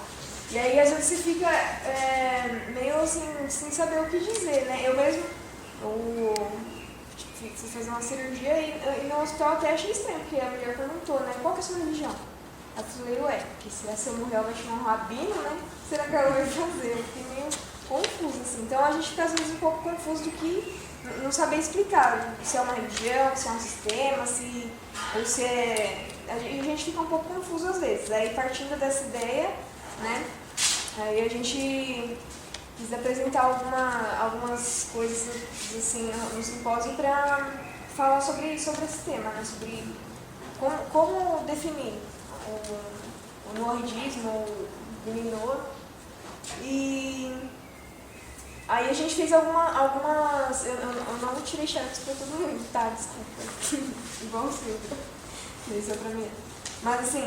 E aí, às vezes, você fica meio assim, sem saber o que dizer, né? Eu mesmo, fui fazer uma cirurgia e no hospital até achei estranho, porque a mulher perguntou, né? Qual que é a sua religião? Eu falei, porque se essa mulher vai chamar um rabino, né? Será que ela vai fazer? Eu fiquei meio confusa, assim. Então a gente fica às vezes um pouco confuso do que não saber explicar. Se é uma religião, se é um sistema, ou se é... A gente fica um pouco confuso às vezes. Aí partindo dessa ideia, né? Aí a gente quis apresentar algumas coisas assim no simpósio para falar sobre esse tema, né? Sobre como definir o noahidismo, o Minor. E aí a gente fez algumas... Eu não tirei xerox para todo mundo, tá? Desculpa. Igual o Silvio. Isso é pra mim. Mas assim,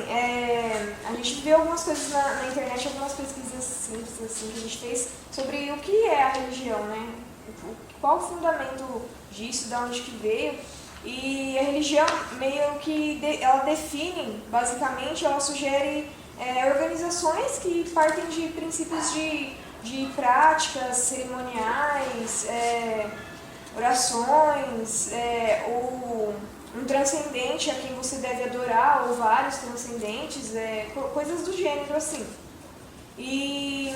a gente viu algumas coisas na internet, algumas pesquisas simples assim, que a gente fez sobre o que é a religião, né? Qual o fundamento disso, de onde que veio. E a religião meio que ela define, basicamente, ela sugere organizações que partem de princípios de práticas cerimoniais, orações, ou um transcendente a quem você deve adorar, ou vários transcendentes, coisas do gênero assim. E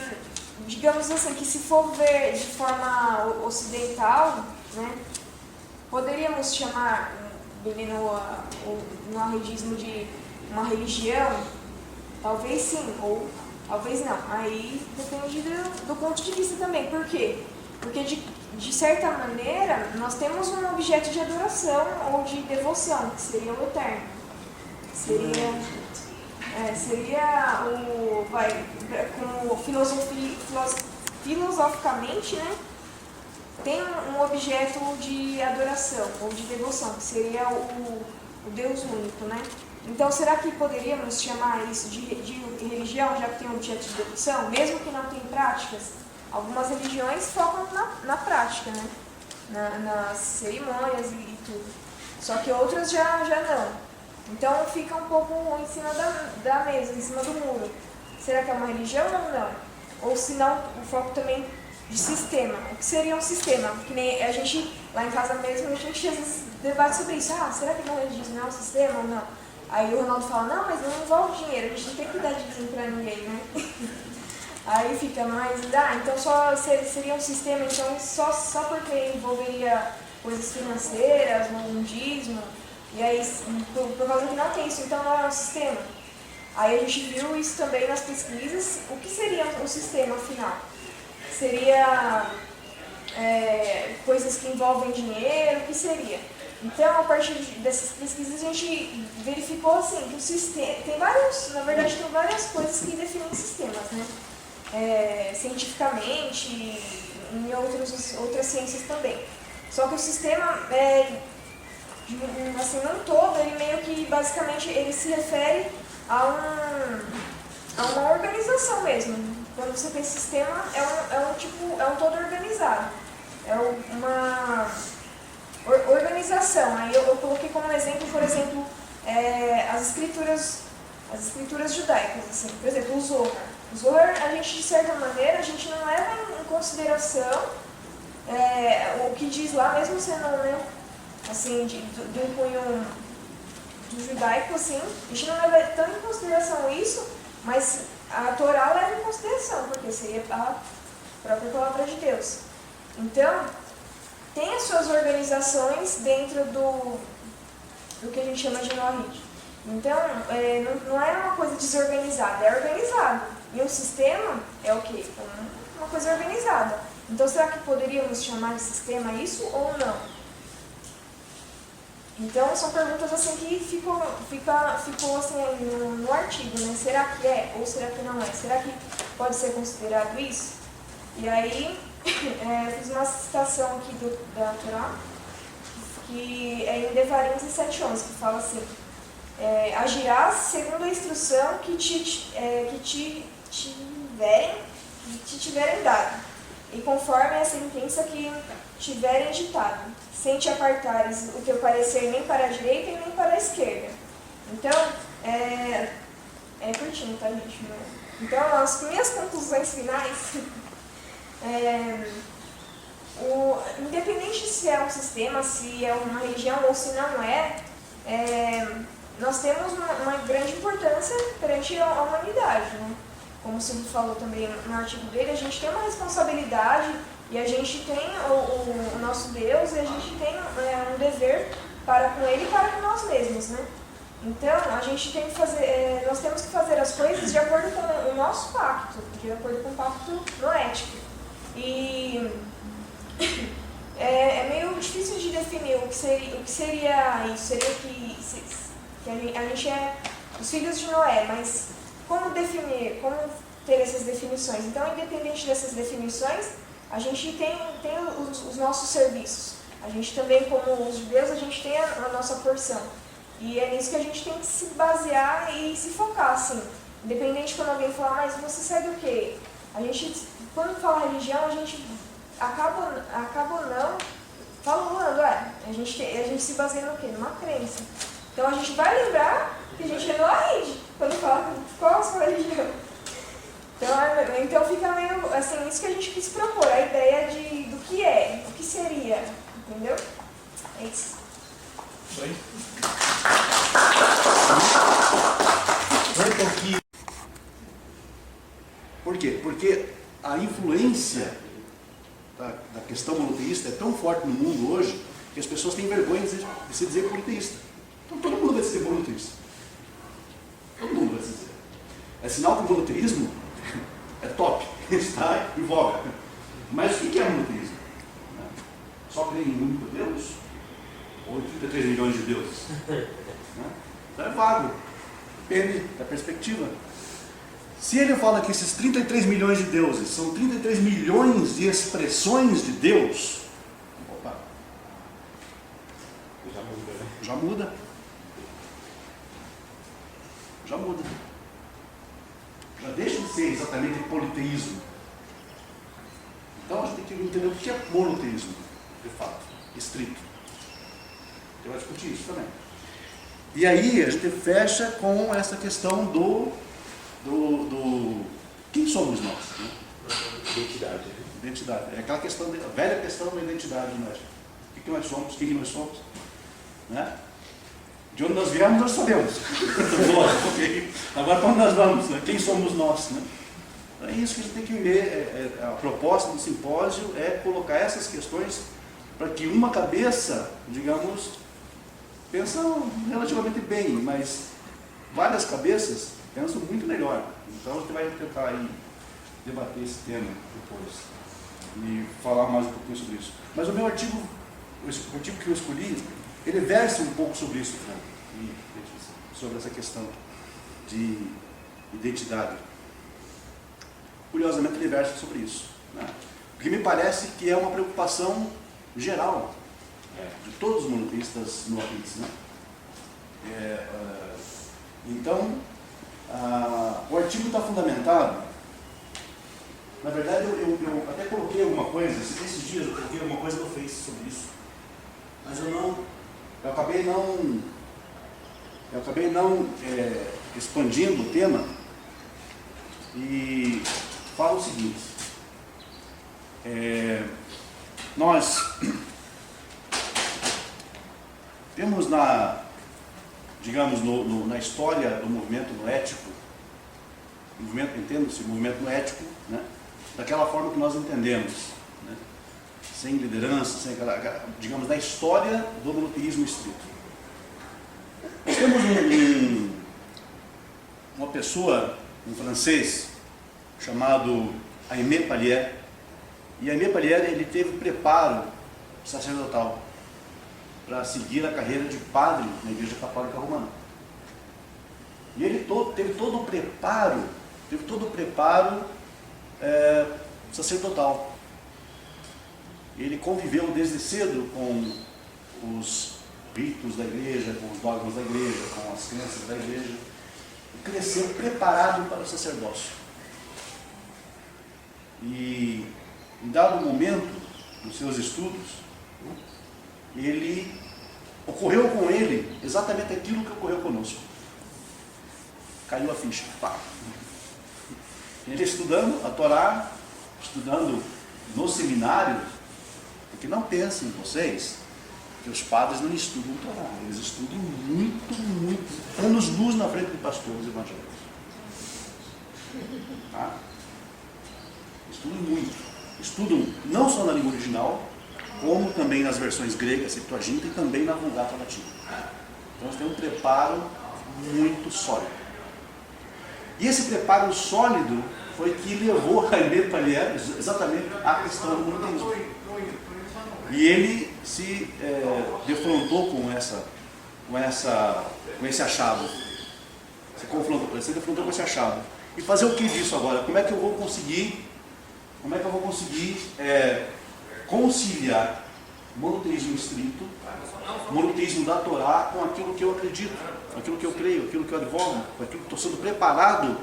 digamos assim, que se for ver de forma ocidental, né, poderíamos chamar o noahidismo de uma religião? Talvez sim, ou talvez não. Aí depende do ponto de vista também. Por quê? Porque de certa maneira nós temos um objeto de adoração ou de devoção, que seria o eterno. Seria como filosoficamente, né? Tem um objeto de adoração ou de devoção, que seria o Deus único, né? Então, será que poderíamos chamar isso de religião, já que tem um objeto de devoção, mesmo que não tenha práticas? Algumas religiões focam na prática, né? Nas cerimônias e tudo. Só que outras já não. Então, fica um pouco em cima da mesa, em cima do muro. Será que é uma religião ou não? Ou se não, o foco também de sistema. O que seria um sistema? Que nem a gente, lá em casa mesmo, a gente às vezes debate sobre isso. Será que não é um sistema ou não? Aí o Ronaldo fala, não, mas não envolve dinheiro, a gente não tem que dar dinheiro pra ninguém, né? Aí fica mais, então só seria um sistema, então só porque envolveria coisas financeiras, mundismo, e aí por causa que não tem isso, então não é um sistema. Aí a gente viu isso também nas pesquisas. O que seria um sistema afinal? Seria coisas que envolvem dinheiro, o que seria? Então, a partir dessas pesquisas, a gente verificou assim, que o sistema, tem várias coisas que definem sistemas, né? Cientificamente, em outras ciências também. Só que o sistema, assim, não todo, ele meio que, basicamente, ele se refere a uma organização mesmo. Quando você pensa em sistema, é um todo organizado. É uma organização. Aí eu coloquei como exemplo, por exemplo, as escrituras judaicas, assim. Por exemplo, o Zohar. O Zohar, a gente, de certa maneira, a gente não leva em consideração o que diz lá, mesmo sendo, né, assim, de um cunho judaico, assim, a gente não leva tão em consideração isso, mas a Torá leva em consideração, porque seria a própria palavra de Deus. Então, tem as suas organizações dentro do que a gente chama de Noahide. Então, não é uma coisa desorganizada, é organizado. E um sistema é o quê? Uma coisa organizada. Então, será que poderíamos chamar de sistema isso ou não? Então, são perguntas assim que ficou assim no artigo, né? Será que é ou será que não é? Será que pode ser considerado isso? E aí, fiz uma citação aqui da Torá, que é em Devarim 17:11, que fala assim: agirás segundo a instrução que te tiverem dado, e conforme a sentença que tiverem ditado, sem te apartares o teu parecer nem para a direita e nem para a esquerda. Então, é curtinho, tá, gente? Então, as minhas conclusões finais, independente se é um sistema, se é uma religião ou se não é, nós temos uma grande importância perante a humanidade, né? Como o Silvio falou também no artigo dele, a gente tem uma responsabilidade e a gente tem o nosso Deus e a gente tem um dever para com Ele e para com nós mesmos, né? Então, a gente tem que fazer, nós temos que fazer as coisas de acordo com o nosso pacto, de acordo com o pacto noético. E é meio difícil de definir o que seria isso. Seria que a gente é os filhos de Noé, mas como definir, como ter essas definições? Então, independente dessas definições, a gente tem os nossos serviços. A gente também, como os judeus, a gente tem a nossa porção. E é nisso que a gente tem que se basear e se focar, assim. Independente quando alguém falar, mas você segue o quê? A gente, quando fala religião, a gente acaba não falando, a gente se baseia no quê? Numa crença. Então a gente vai lembrar que a gente é Noahide quando fala qual a sua religião. Então fica meio assim, isso que a gente quis propor, a ideia do que é, o que seria, entendeu? É isso. Isso aí. Por quê? Porque a influência da questão monoteísta é tão forte no mundo hoje que as pessoas têm vergonha de se dizer politeísta. Então todo mundo vai se dizer monoteísta. Todo mundo vai se dizer. É sinal que o monoteísmo é top, está em voga. Mas o que é monoteísmo? Só crer em um único Deus? Ou 33 milhões de deuses? Então é vago. Depende da perspectiva. Se ele fala que esses 33 milhões de deuses são 33 milhões de expressões de Deus, opa, já muda. Já muda. Já deixa de ser exatamente politeísmo. Então a gente tem que entender o que é monoteísmo, de fato, estrito. Eu vou discutir isso também. E aí a gente fecha com essa questão do quem somos nós? Né? Identidade. Identidade. É aquela questão, a velha questão da identidade de nós. O que nós somos, quem nós somos? Né? De onde nós viemos, nós sabemos. Okay. Agora, para onde nós vamos? Né? Quem somos nós? Né? Então, é isso que a gente tem que ver. A proposta do simpósio é colocar essas questões para que uma cabeça, digamos, pensa relativamente bem, mas várias cabeças pensam muito melhor. Então, a gente vai tentar aí debater esse tema depois e falar mais um pouquinho sobre isso. Mas o meu artigo, o artigo que eu escolhi, ele versa um pouco sobre isso, né? Sobre essa questão de identidade. Curiosamente, ele versa sobre isso, né? Porque me parece que é uma preocupação geral de todos os monoteístas noahides, né? Então, o artigo está fundamentado. Na verdade, eu até coloquei alguma coisa, esses dias eu coloquei alguma coisa no Face sobre isso, mas eu acabei não expandindo o tema e falo o seguinte: nós temos digamos, na história do movimento noético, entenda-se, o movimento noético, né? Daquela forma que nós entendemos, né? Sem liderança, sem digamos, na história do monoteísmo estrito. Nós temos uma pessoa, um francês, chamado Aimé Pallier, e Aimé Pallier, ele teve preparo sacerdotal para seguir a carreira de padre na Igreja Católica Romana. E ele teve todo o preparo sacerdotal. Ele conviveu desde cedo com os ritos da igreja, com os dogmas da igreja, com as crenças da igreja, e cresceu preparado para o sacerdócio. E em dado momento dos seus estudos, ocorreu com ele exatamente aquilo que ocorreu conosco. Caiu a ficha. Pá. Ele estudando a Torá, estudando no seminário, porque não pensem vocês que os padres não estudam Torá, eles estudam muito, anos-luz na frente de pastores evangélicos. Tá? Estudam muito. Estudam não só na língua original, como também nas versões gregas, Septuaginta, e também na Vulgata Latina. Então nós temos um preparo muito sólido. E esse preparo sólido foi que levou a Aimé Pallier exatamente à questão do monoteísmo. E ele se defrontou com esse achado. Se defrontou com esse achado. E fazer o que disso agora? Como é que eu vou conseguir conciliar monoteísmo estrito, monoteísmo da Torá, com aquilo que eu acredito, aquilo que eu creio, aquilo que eu advogo, com aquilo que estou sendo preparado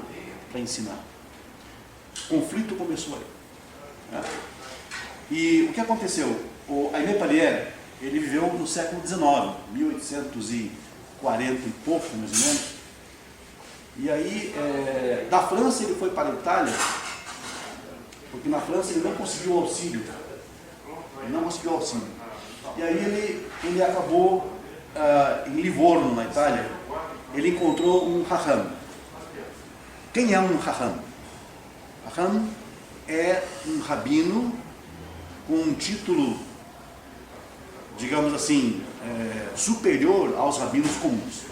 para ensinar. O conflito começou aí. Né? E o que aconteceu? O Aimé Pallier, ele viveu no século XIX, 1840 e pouco, mais ou menos. E aí, da França ele foi para a Itália, porque na França ele não conseguiu auxílio. E aí ele acabou em Livorno, na Itália. Ele encontrou um Raham. Quem é um Raham? Raham é um rabino com um título, digamos assim, superior aos rabinos comuns.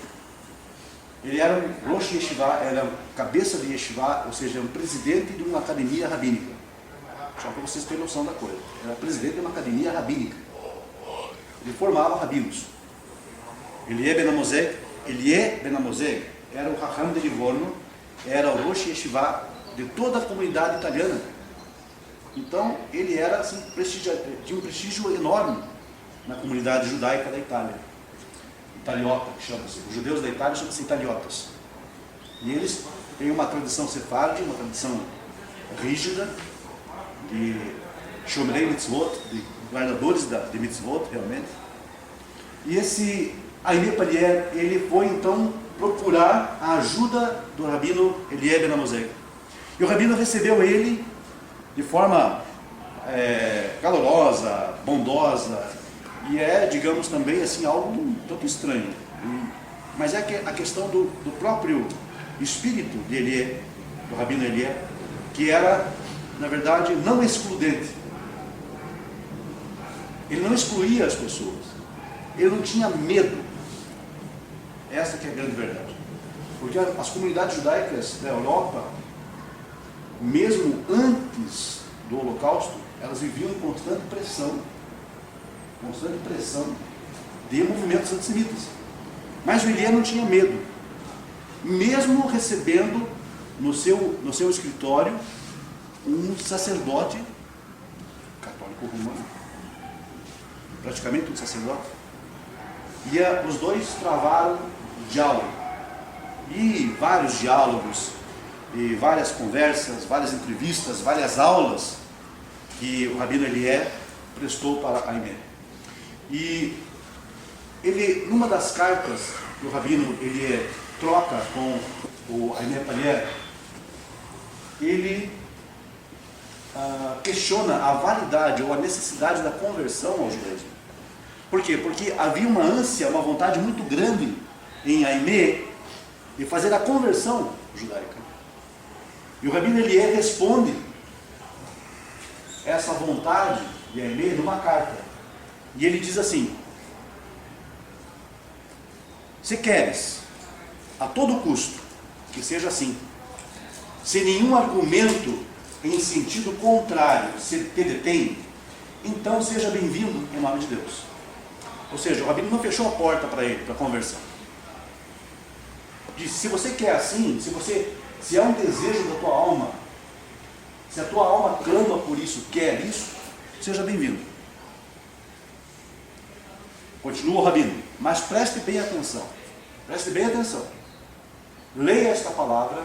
Ele era um Rosh Yeshiva, era cabeça de Yeshiva, ou seja, um presidente de uma academia rabínica. Só para vocês terem noção da coisa. Era presidente de uma academia rabínica. Ele formava rabinos. Elie Ben Amozeg era o Raham de Livorno, era o Rosh Yeshiva de toda a comunidade italiana. Então, ele era assim, tinha um prestígio enorme na comunidade judaica da Itália. Italiota, que chama-se. Os judeus da Itália chamam-se italiotas. E eles têm uma tradição sefárdi, uma tradição rígida, de Shomrei Mitzvot, de guardadores de Mitzvot, realmente. E esse Aimé Pallier, ele foi então procurar a ajuda do rabino Elie Ben Amozeg. E o rabino recebeu ele de forma calorosa, bondosa, e digamos, também assim, algo um tanto estranho. Mas é a questão do próprio espírito de Elie, do rabino Elie, que era, na verdade, não excludente. Ele não excluía as pessoas. Ele não tinha medo. Essa que é a grande verdade. Porque as comunidades judaicas da Europa, mesmo antes do Holocausto, elas viviam em constante pressão de movimentos antissemitas. Mas o Elie não tinha medo. Mesmo recebendo no seu escritório um sacerdote católico romano, praticamente um sacerdote, e os dois travaram diálogo, e vários diálogos, e várias conversas, várias entrevistas, várias aulas que o rabino Elie prestou para Aimé. E ele, numa das cartas que o rabino Elie troca com o Aimé Pallier, ele questiona a validade ou a necessidade da conversão ao judaísmo. Por quê? Porque havia uma ânsia, uma vontade muito grande em Aimee de fazer a conversão judaica. E o Rabino Elié responde essa vontade de Aimee numa carta. E ele diz assim: se queres, a todo custo, que seja assim, sem nenhum argumento em sentido contrário se te detém, então seja bem-vindo em nome de Deus. Ou seja, o Rabino não fechou a porta para ele, para a conversão. Disse: se você quer assim, se é um desejo da tua alma, se a tua alma clama por isso, quer isso, seja bem-vindo. Continua o Rabino: mas preste bem atenção. Preste bem atenção. Leia esta palavra,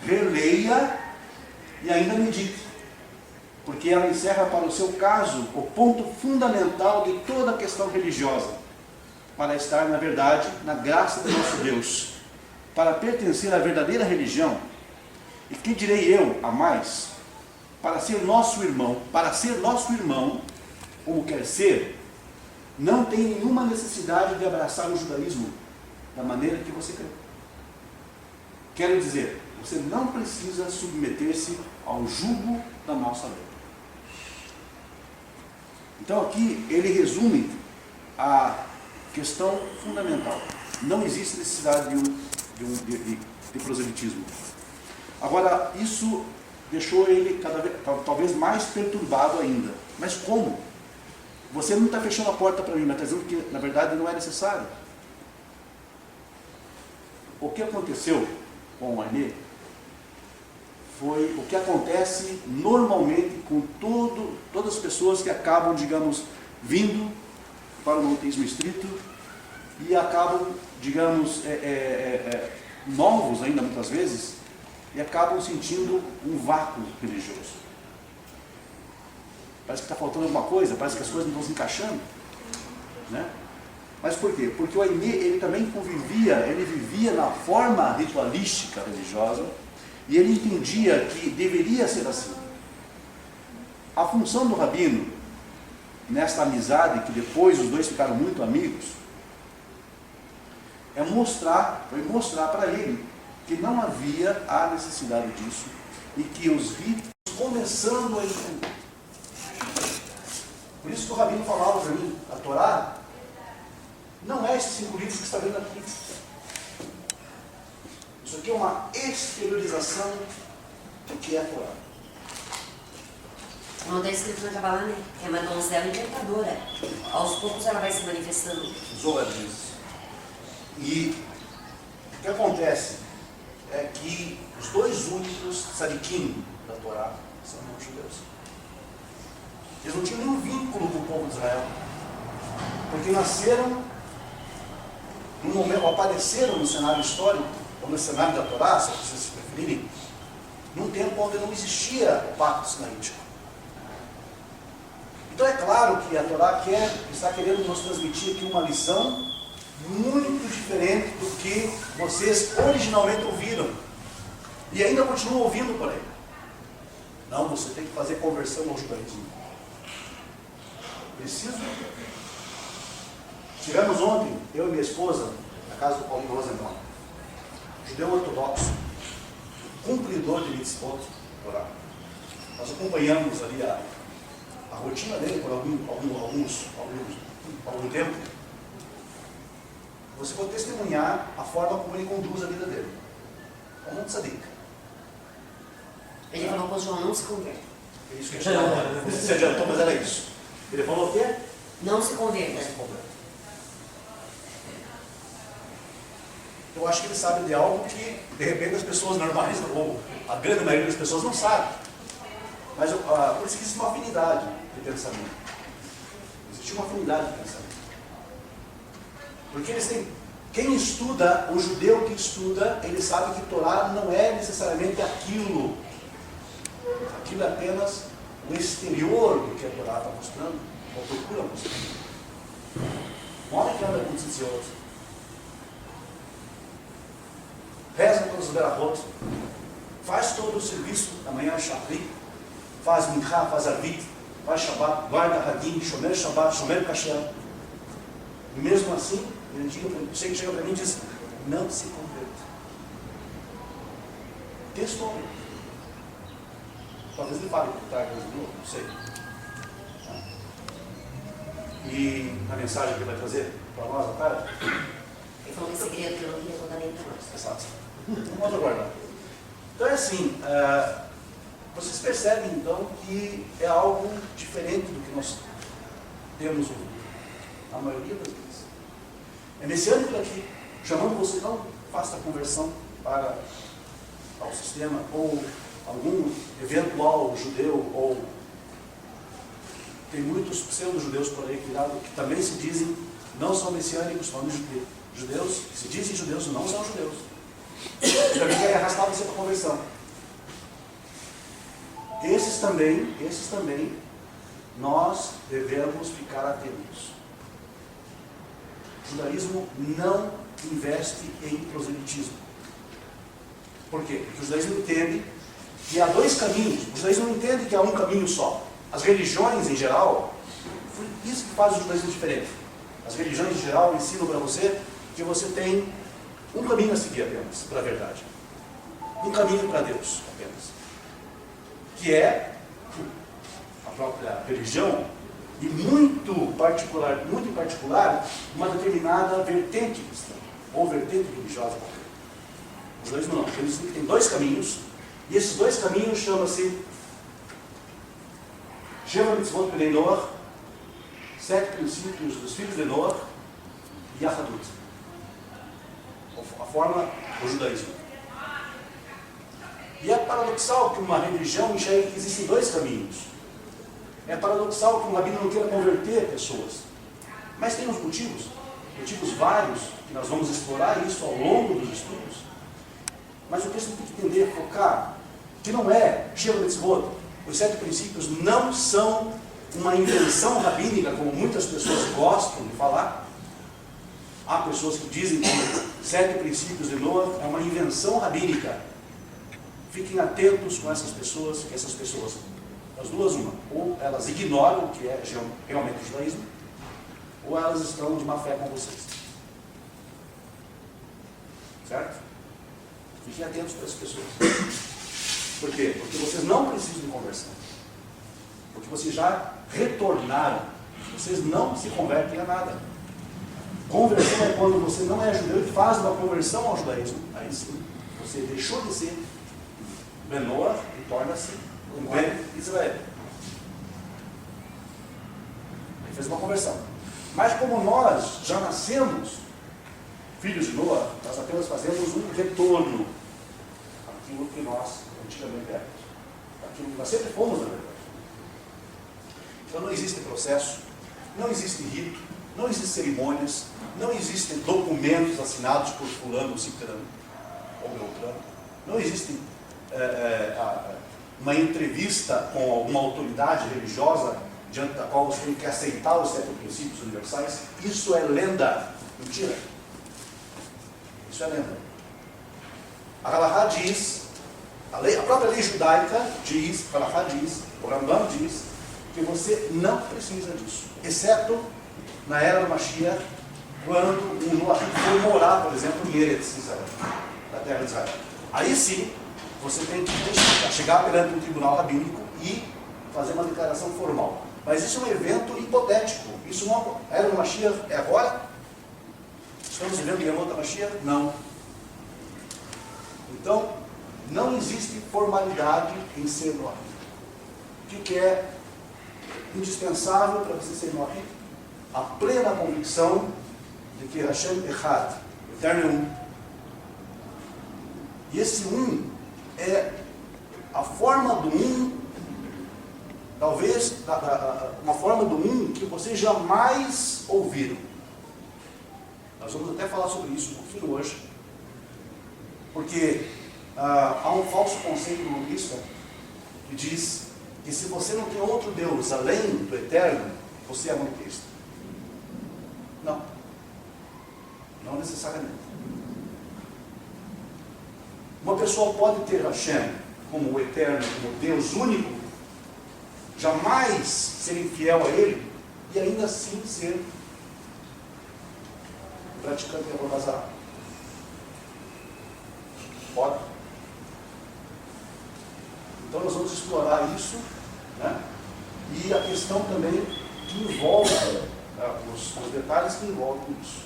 releia e ainda medite, porque ela encerra para o seu caso o ponto fundamental de toda a questão religiosa, para estar, na verdade, na graça do nosso Deus, para pertencer à verdadeira religião, e que direi eu a mais, para ser nosso irmão, como quer ser, não tem nenhuma necessidade de abraçar o judaísmo da maneira que você crê. Quero dizer, você não precisa submeter-se ao jugo da nossa lei. Então aqui ele resume a questão fundamental. Não existe necessidade de proselitismo. Agora, isso deixou ele talvez mais perturbado ainda. Mas como? Você não está fechando a porta para mim, mas está dizendo que na verdade não é necessário. O que aconteceu com o Aimee foi o que acontece normalmente com todas as pessoas que acabam, digamos, vindo para o monoteísmo estrito e acabam, digamos, novos ainda muitas vezes, e acabam sentindo um vácuo religioso. Parece que está faltando alguma coisa, parece que as coisas não estão se encaixando, né? Mas por quê? Porque o Aimee, ele também ele vivia na forma ritualística religiosa, e ele entendia que deveria ser assim. A função do Rabino, nesta amizade, que depois os dois ficaram muito amigos, foi mostrar para ele que não havia a necessidade disso, e que os ritos começando a entender. Por isso que o Rabino falava para mim, a Torá não é esses 5 livros que está vendo aqui. Isso aqui é uma exteriorização do que é a Torá. Não está escrito na Kabbalah, né? É uma donzela encantadora. Aos poucos ela vai se manifestando. Zohar diz. E o que acontece é que os 2 únicos tzadikim da Torá são os judeus. Eles não tinham nenhum vínculo com o povo de Israel, porque nasceram num momento, apareceram no cenário histórico, ou no cenário da Torá, se vocês se preferirem, num tempo onde não existia o pacto sinaítico. Então é claro que a Torá está querendo nos transmitir aqui uma lição muito diferente do que vocês originalmente ouviram, e ainda continuam ouvindo por aí. Não, você tem que fazer conversão ao judaísmo. Preciso. Tivemos ontem, eu e minha esposa, na casa do Paulinho Rosenbaum, judeu ortodoxo, cumpridor de mitzvot, Torá. Nós acompanhamos ali a rotina dele por algum tempo. Você pode testemunhar a forma como ele conduz a vida dele. Como um tzadik. Ele falou que o João não se converte. É isso que a gente se adiantou, mas era isso. Ele falou o quê? Não se converta. Não se converta. Eu acho que ele sabe de algo que, de repente, as pessoas normais, ou a grande maioria das pessoas não sabe. Mas por isso que existe uma afinidade de pensamento. Existe uma afinidade de pensamento. Porque eles têm. Quem estuda, o judeu que estuda, ele sabe que Torá não é necessariamente aquilo. Aquilo é apenas o exterior do que a Torá está mostrando, ou procura mostrar. Um homem que anda consciencioso, reza todos os verahot, faz todo o serviço da manhã, Shachrit, faz Minchá, faz Arvit, faz Shabbat, guarda Hagim, Shomer Shabbat, Shomer Kasher. E mesmo assim, ele chega para mim e diz: não se converta. Texto. Talvez ele fale por trás de novo, não sei. E a mensagem que ele vai trazer para nós à tarde? Ele falou um segredo que eu não queria contar nem para nós. Exato. Vamos aguardar. Então é assim, vocês percebem então que é algo diferente do que nós temos a maioria das vezes. É messiânico daqui, chamando você, não faça a conversão para ao sistema, ou algum eventual judeu, ou tem muitos pseudo-judeus por aí que também se dizem, não são messiânicos, são judeus, se dizem judeus, não são judeus. E também querem arrastar você para a conversão. Esses também, nós devemos ficar atentos. O judaísmo não investe em proselitismo. Por quê? Porque o judaísmo entende que há dois caminhos. O judaísmo não entende que há um caminho só. As religiões em geral, isso que faz o judaísmo diferente. As religiões em geral ensinam para você que você tem um caminho a seguir apenas, para a verdade. Um caminho para Deus apenas. Que é a própria religião e muito em particular, uma determinada vertente cristã, ou vertente religiosa qualquer. O judaísmo não. Eles têm dois caminhos, e esses dois caminhos chamam-se Sheva Mitzvot Bnei Noach, 7 princípios dos filhos de Noach, e Yahadut. A forma do judaísmo. E é paradoxal que uma religião enxergue que existem dois caminhos. É paradoxal que um rabino não queira converter pessoas. Mas tem uns motivos vários, que nós vamos explorar isso ao longo dos estudos. Mas o texto tem que entender, focar, que não é Sheva Mitzvot. Os 7 princípios não são uma invenção rabínica, como muitas pessoas gostam de falar. Há pessoas que dizem que 7 princípios de Noah é uma invenção rabínica. Fiquem atentos com essas pessoas, que essas pessoas, as duas uma, ou elas ignoram o que é realmente o judaísmo, ou elas estão de má fé com vocês. Certo? Fiquem atentos para essas pessoas. Por quê? Porque vocês não precisam de conversão. Porque vocês já retornaram. Vocês não se convertem a nada. Conversão é quando você não é judeu e faz uma conversão ao judaísmo. Aí sim, você deixou de ser Benoa e torna-se um Ben Israel. Ele fez uma conversão. Mas como nós já nascemos filhos de Noa, nós apenas fazemos um retorno àquilo que nós antigamente éramos. Aquilo que nós sempre fomos, na verdade. Então não existe processo, não existe rito, não existem cerimônias, não existem documentos assinados por fulano, ciclano ou beltrano, não existe uma entrevista com alguma autoridade religiosa diante da qual você tem que aceitar os 7 princípios universais. Isso é lenda, mentira. Isso é lenda. A Halachá diz, a própria lei judaica diz, a Halachá diz, o Rambam diz, que você não precisa disso, exceto na era do Mashiach, quando um Noachim foi morar, por exemplo, em Eretz Israel, na terra de Israel. Aí sim, você tem que chegar perante um tribunal rabínico e fazer uma declaração formal. Mas isso é um evento hipotético. Isso não era no Mashiach, é agora? Estamos vivendo em outra Mashiach? Não. Então, não existe formalidade em ser Noachim. O que é indispensável para você ser Noachim? A plena convicção de que Hashem Echad, o Eterno é um. E esse um é a forma do um, talvez uma forma do um que vocês jamais ouviram. Nós vamos até falar sobre isso um pouquinho hoje, porque há um falso conceito budista que diz que se você não tem outro Deus além do Eterno, você é monoteísta. Não. Não necessariamente. Uma pessoa pode ter Hashem como o Eterno, como Deus único, jamais ser infiel a Ele e ainda assim ser praticante de Avodah Zarah. Pode? Então nós vamos explorar isso, né? E a questão também que envolve, os detalhes que envolvem isso.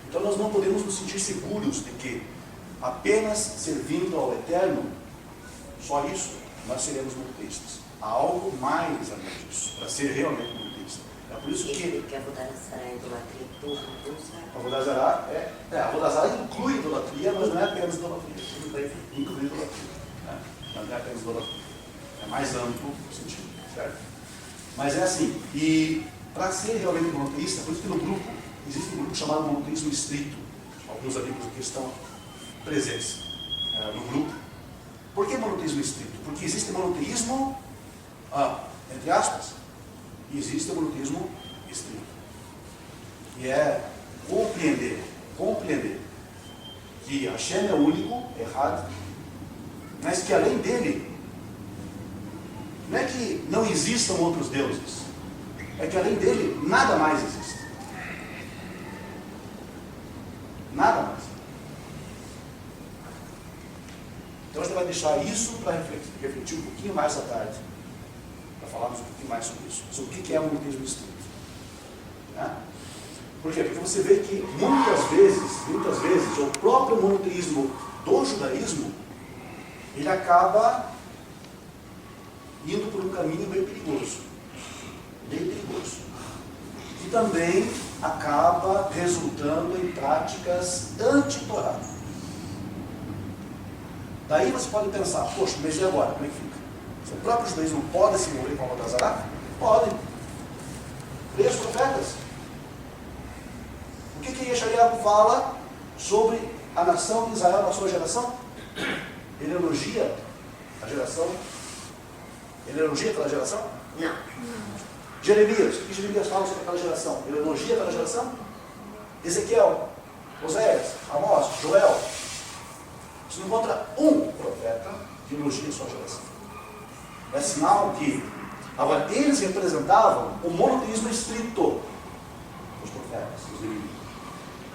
Então nós não podemos nos sentir seguros de que apenas servindo ao Eterno, só isso, nós seremos monoteístas. Há algo mais além disso, para ser realmente monoteísta. É por isso que a Vodazara é idolatria tudo, a Vodazara a Vodazara inclui idolatria, mas não é apenas idolatria. Inclui idolatria. Né? Mas não é apenas idolatria. É mais amplo o sentido, certo? Mas é assim, e para ser realmente monoteísta, por isso que no grupo, existe um grupo chamado monoteísmo estrito. Alguns amigos aqui estão presentes no grupo. Por que monoteísmo estrito? Porque existe monoteísmo, entre aspas, e existe o monoteísmo estrito. E é compreender que Hashem é o único, errado, mas que além dele, não é que não existam outros deuses, é que além dele, nada mais existe. Nada mais. Então a gente vai deixar isso para refletir um pouquinho mais à tarde, para falarmos um pouquinho mais sobre isso, sobre o que é o monoteísmo estrito. Né? Por quê? Porque você vê que muitas vezes, o próprio monoteísmo do judaísmo, ele acaba indo por um caminho bem perigoso. E também acaba resultando em práticas anti-Torá. Daí você pode pensar, poxa, mas e agora? Como é que fica? Se o próprio judaísmo pode se envolver com a Vodazara? Podem. Leia os profetas. O que Yeshayahu fala sobre a nação de Israel na sua geração? Ele elogia a geração. Ele elogia aquela geração? Não. Jeremias, o que Jeremias fala sobre aquela geração? Ele elogia aquela geração? Ezequiel, Oséias, Amós, Joel. Você não encontra um profeta que elogia a sua geração. É sinal que, agora, eles representavam o monoteísmo estrito, os profetas, os inimigos.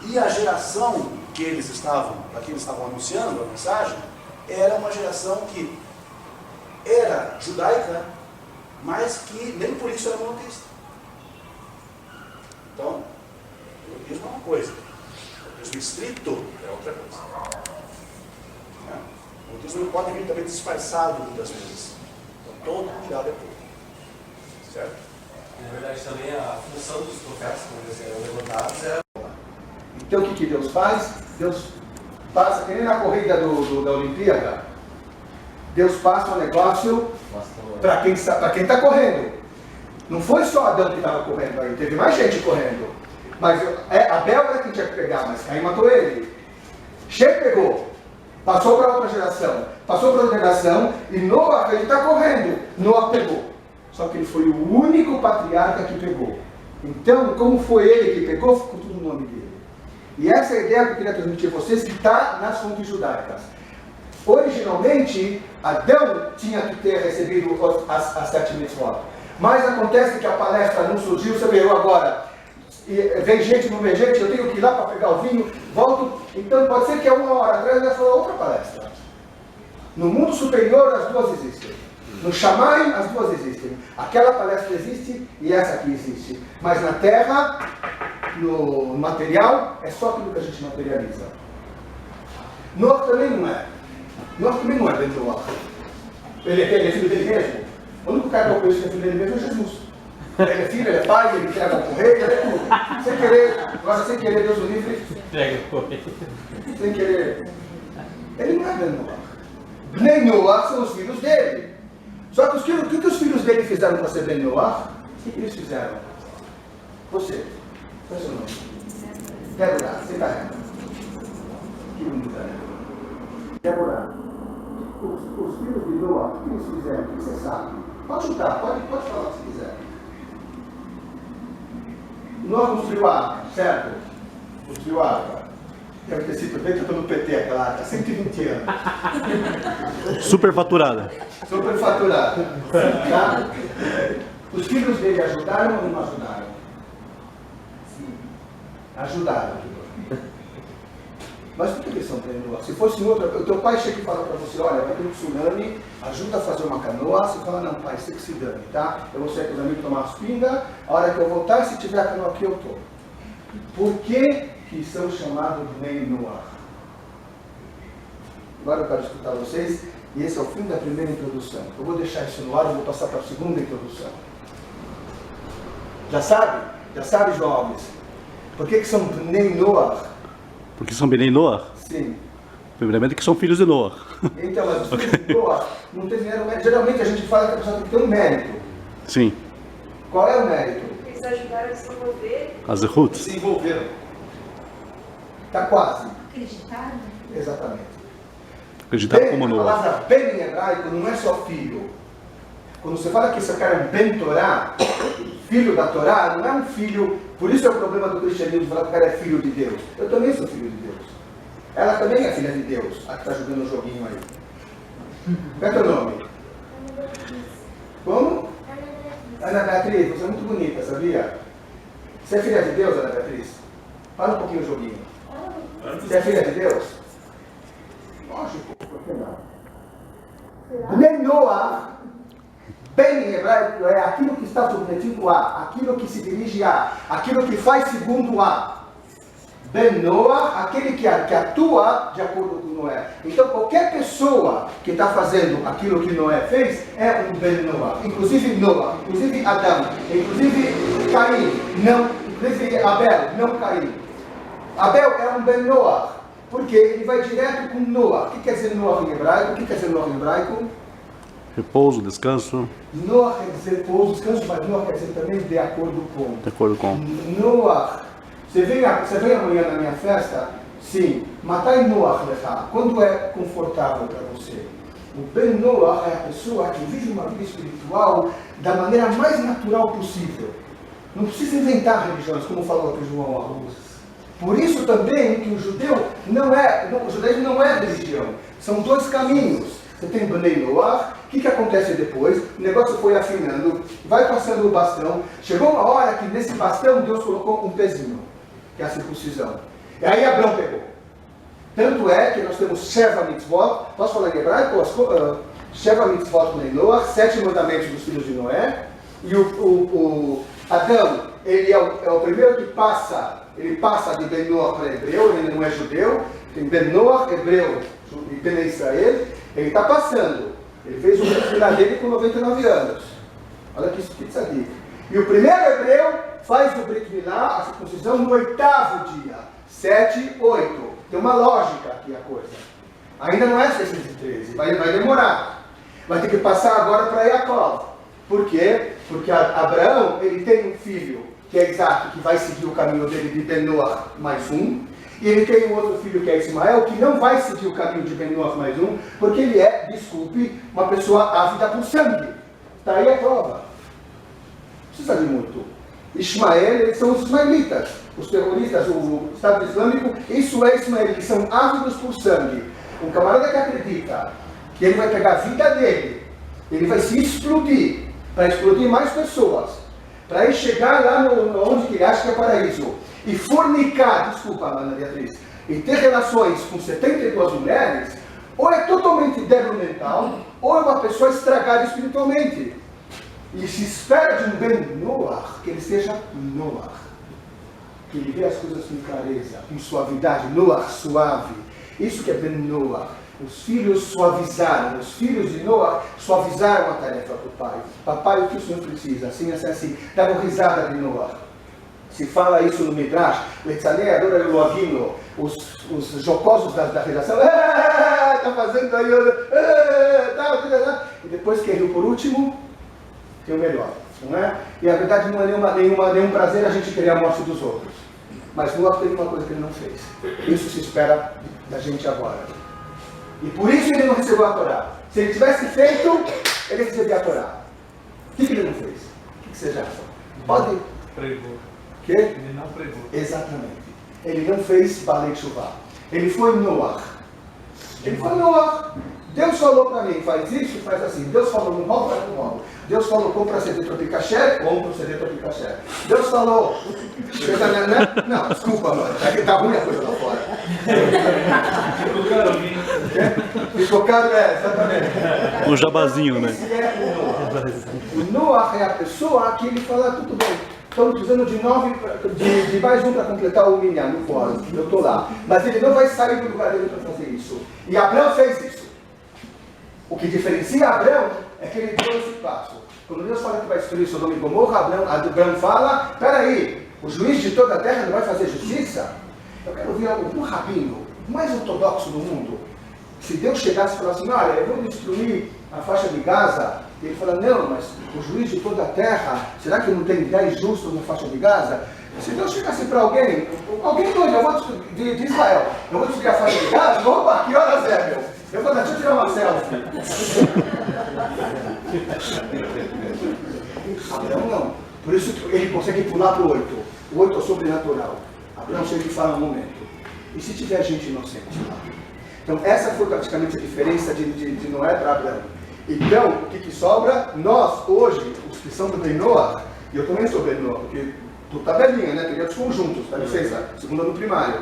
E a geração que eles estavam anunciando a mensagem, era uma geração que era judaica, mas que nem por isso era monoteísta. Então, o monoteísmo é uma coisa, o monoteísmo estrito é outra coisa. O monoteísmo não pode vir também disfarçado muitas vezes. Então, todo cuidado é pouco. Certo? Na verdade, também a função dos profetas, quando eles eram levantados, era... Então, o que Deus faz? Deus passa, que nem na corrida da Olimpíada, Deus passa um negócio para quem está correndo. Não foi só Adão que estava correndo aí, teve mais gente correndo. Mas Abel era quem tinha que pegar, mas Caim matou ele. Shem pegou, passou para outra geração, e Noah, ele está correndo, Noah pegou. Só que ele foi o único patriarca que pegou. Então, como foi ele que pegou, ficou tudo no nome dele. E essa é a ideia que eu queria transmitir a vocês, que está nas fontes judaicas. Originalmente, Adão tinha que ter recebido as 7 mitzvot. Mas acontece que a palestra não surgiu, você vê, eu agora, vem gente, não vem gente, eu tenho que ir lá para pegar o vinho, volto. Então pode ser que há 1 hora atrás já foi outra palestra. No mundo superior, as duas existem. No Shammai, as duas existem. Aquela palestra existe e essa aqui existe. Mas na Terra, no material, é só aquilo que a gente materializa. Noah também não é. Noah também não é dentro do Noah. Ele é filho dele mesmo. O único cara que eu conheço que é filho dele mesmo é Jesus. Ele é filho, ele é pai, ele entrega o correio, ele é tudo. Sem querer, agora sem querer, Deus o livre. Entrega o correio. Sem querer. Ele não é dentro do Noah. Nem Noah são os filhos dele. Só que o que os filhos dele fizeram para ser Ben Noah? O que eles fizeram? Você. Qual é o seu nome? Débora, você está reta. Que bonita, né? Débora, os filhos de Noah, o que eles fizeram? O que você sabe? Pode chutar, pode falar o que você quiser. Noah construiu a arca, certo? Construiu a arca. Deve ter sido bem que eu estou no PT, aquela arca, 120 anos. Superfaturada. Superfaturada. Tá? Os filhos dele ajudaram ou não ajudaram? Ajudaram. Mas por que eles são Bnei Noach? Se fosse outra, o teu pai chega e fala para você, olha, vai ter um tsunami, ajuda a fazer uma canoa, você fala, não pai, você que se dane, tá? Eu vou sair com os amigos tomar as pingas, a hora que eu voltar, se tiver a canoa aqui, eu tô. Por que são chamados Bnei Noach? Agora eu quero escutar vocês, e esse é o fim da primeira introdução. Eu vou deixar isso no ar, eu vou passar para a segunda introdução. Já sabe? Já sabe, jovens? Por que são Bnei Noach? Porque são Bnei Noach? Sim. Primeiramente que são filhos de Noach. Então, mas os filhos de Noach não tem mérito. Geralmente a gente fala que a pessoa tem que ter um mérito. Sim. Qual é o mérito? Eles ajudaram a desenvolver. As Zehut. Se envolveram. Está quase. Acreditaram? Exatamente. Acreditaram como A Noach. palavra Ben em hebraico não é só filho. Quando você fala que esse cara é um Ben Torá, filho da Torá, não é um filho. Por isso é o problema do cristianismo, falar que o cara é filho de Deus. Eu também sou filho de Deus. Ela também é filha de Deus, a que está jogando o joguinho aí. Qual é teu nome? Como? Ana Beatriz, você é muito bonita, sabia? Você é filha de Deus, Ana Beatriz? Fala um pouquinho o joguinho. Você é filha de Deus? Lógico, por que não? Bnei Noach, bem em hebraico, é aquilo que está submetido a, aquilo que se dirige a, aquilo que faz segundo a. Ben Noach, aquele que atua de acordo com Noé. Então, qualquer pessoa que está fazendo aquilo que Noé fez é um Ben Noach. Inclusive Noah, inclusive Adão, inclusive Caim, não, inclusive Abel, não Caim. Abel é um Ben Noach, porque ele vai direto com Noah. O que quer dizer Noah em hebraico? O que quer dizer Noah em hebraico? Repouso, descanso. Noah quer dizer repouso, descanso, mas Noah quer dizer também de acordo com. De acordo com. Noah. Você vem amanhã na minha festa? Sim. Matai Noach lecha. Quando é confortável para você? O Ben Noach é a pessoa que vive uma vida espiritual da maneira mais natural possível. Não precisa inventar religiões, como falou aqui João Arruz. Por isso também que o judaísmo não é religião. São dois caminhos. Você tem Bnei Noach. O que acontece depois? O negócio foi afinando, vai passando o bastão. Chegou uma hora que nesse bastão Deus colocou um pezinho, que é a circuncisão. E aí Abraão pegou. Tanto é que nós temos Sheva Mitzvot, posso falar em hebraico? Sheva Mitzvot Bnei Noach, 7 mandamentos dos filhos de Noé. E o Adão, ele é o primeiro que passa, ele passa de Ben Noach para hebreu, ele não é judeu. Tem Ben Noach, hebreu, e Ben Israel. Ele está passando. Ele fez o Brit Milá dele com 99 anos. Olha que tzadik. E o primeiro hebreu faz o Brit Milá, a circuncisão, no 8º dia. 7, 8. Tem uma lógica aqui a coisa. Ainda não é 613. Vai demorar. Vai ter que passar agora para Jacó. Por quê? Porque Abraão, ele tem um filho, que é Isaac, que vai seguir o caminho dele de Ben Noach mais um. E ele tem um outro filho que é Ismael, que não vai seguir o caminho de Ben Noach mais um, porque ele é, desculpe, uma pessoa ávida por sangue. Está aí a prova. Não precisa de muito. Ismael, eles são os ismaelitas, os terroristas, o Estado Islâmico, isso é Ismael, eles são ávidos por sangue. Um camarada que acredita que ele vai pegar a vida dele, ele vai se explodir, para explodir mais pessoas, para ele chegar lá onde ele acha que é o paraíso. E fornicar, desculpa, Ana Beatriz, e ter relações com 72 mulheres, ou é totalmente débil mental, ou é uma pessoa estragada espiritualmente. E se espera de um Ben Noach, que ele seja Noach, que ele vê as coisas com clareza, com suavidade, Noach suave. Isso que é Ben Noach. Os filhos suavizaram, os filhos de Noach suavizaram a tarefa para o pai. Papai, o que o senhor precisa? Assim, assim, assim. Davam risada de Noach. Se fala isso no Midrash, Letzanei adora o Loavino, os jocosos da redação, está fazendo aí, e depois que riu por último, tem o melhor, não é? E a verdade não é nenhum prazer a gente querer a morte dos outros. Mas Noach teve uma coisa que ele não fez. Isso se espera da gente agora. E por isso ele não recebeu a Torá. Se ele tivesse feito, ele recebia a Torá. O que ele não fez? O que vocês acham? Pode... Pregou. Que? Ele não pregou. Exatamente. Ele não fez Balei Shuvah. Ele foi Noach. Ele foi Noach. Deus falou para mim, faz isso, faz assim. Deus falou, não rouba, não rouba. Deus falou, compra CD Tropicaché, compra o CD Tropicaché. Deus falou, não, desculpa, mano, tá ruim a coisa lá fora. Ficou caro, Ficou caro, exatamente. Um jabazinho, né? Esse é o Noah é a pessoa que ele fala, tudo bem, estamos precisando de mais um para completar o minyan no fórum, eu estou lá. Mas ele não vai sair do lugar dele para fazer isso. E Abraão fez isso. O que diferencia Abraão é que ele deu esse passo. Quando Deus fala que vai destruir Sodoma e Gomorra, Abraão fala, peraí, o juiz de toda a terra não vai fazer justiça? Eu quero ver algum rabino mais ortodoxo do mundo. Se Deus chegasse e falasse assim, olha, eu vou destruir a faixa de Gaza, e ele fala, não, mas o juiz de toda a terra, será que não tem 10 justos na faixa de Gaza? Se Deus chegasse para alguém doido, eu vou de Israel, eu vou destruir a faixa de Gaza, opa, que horas é, meu? Eu vou deixa eu tirar uma selfie. Abraão não. Por isso ele consegue pular para o 8. O 8 é sobrenatural. Abraão chega e fala um momento. E se tiver gente inocente lá? Então essa foi praticamente a diferença de Noé para Abraão. Então, o que sobra? Nós, hoje, os que são do Ben Noah, e eu também sou Ben Noah, porque tu tá velhinha, né? Teria os conjuntos, dá licença, segundo ano primário.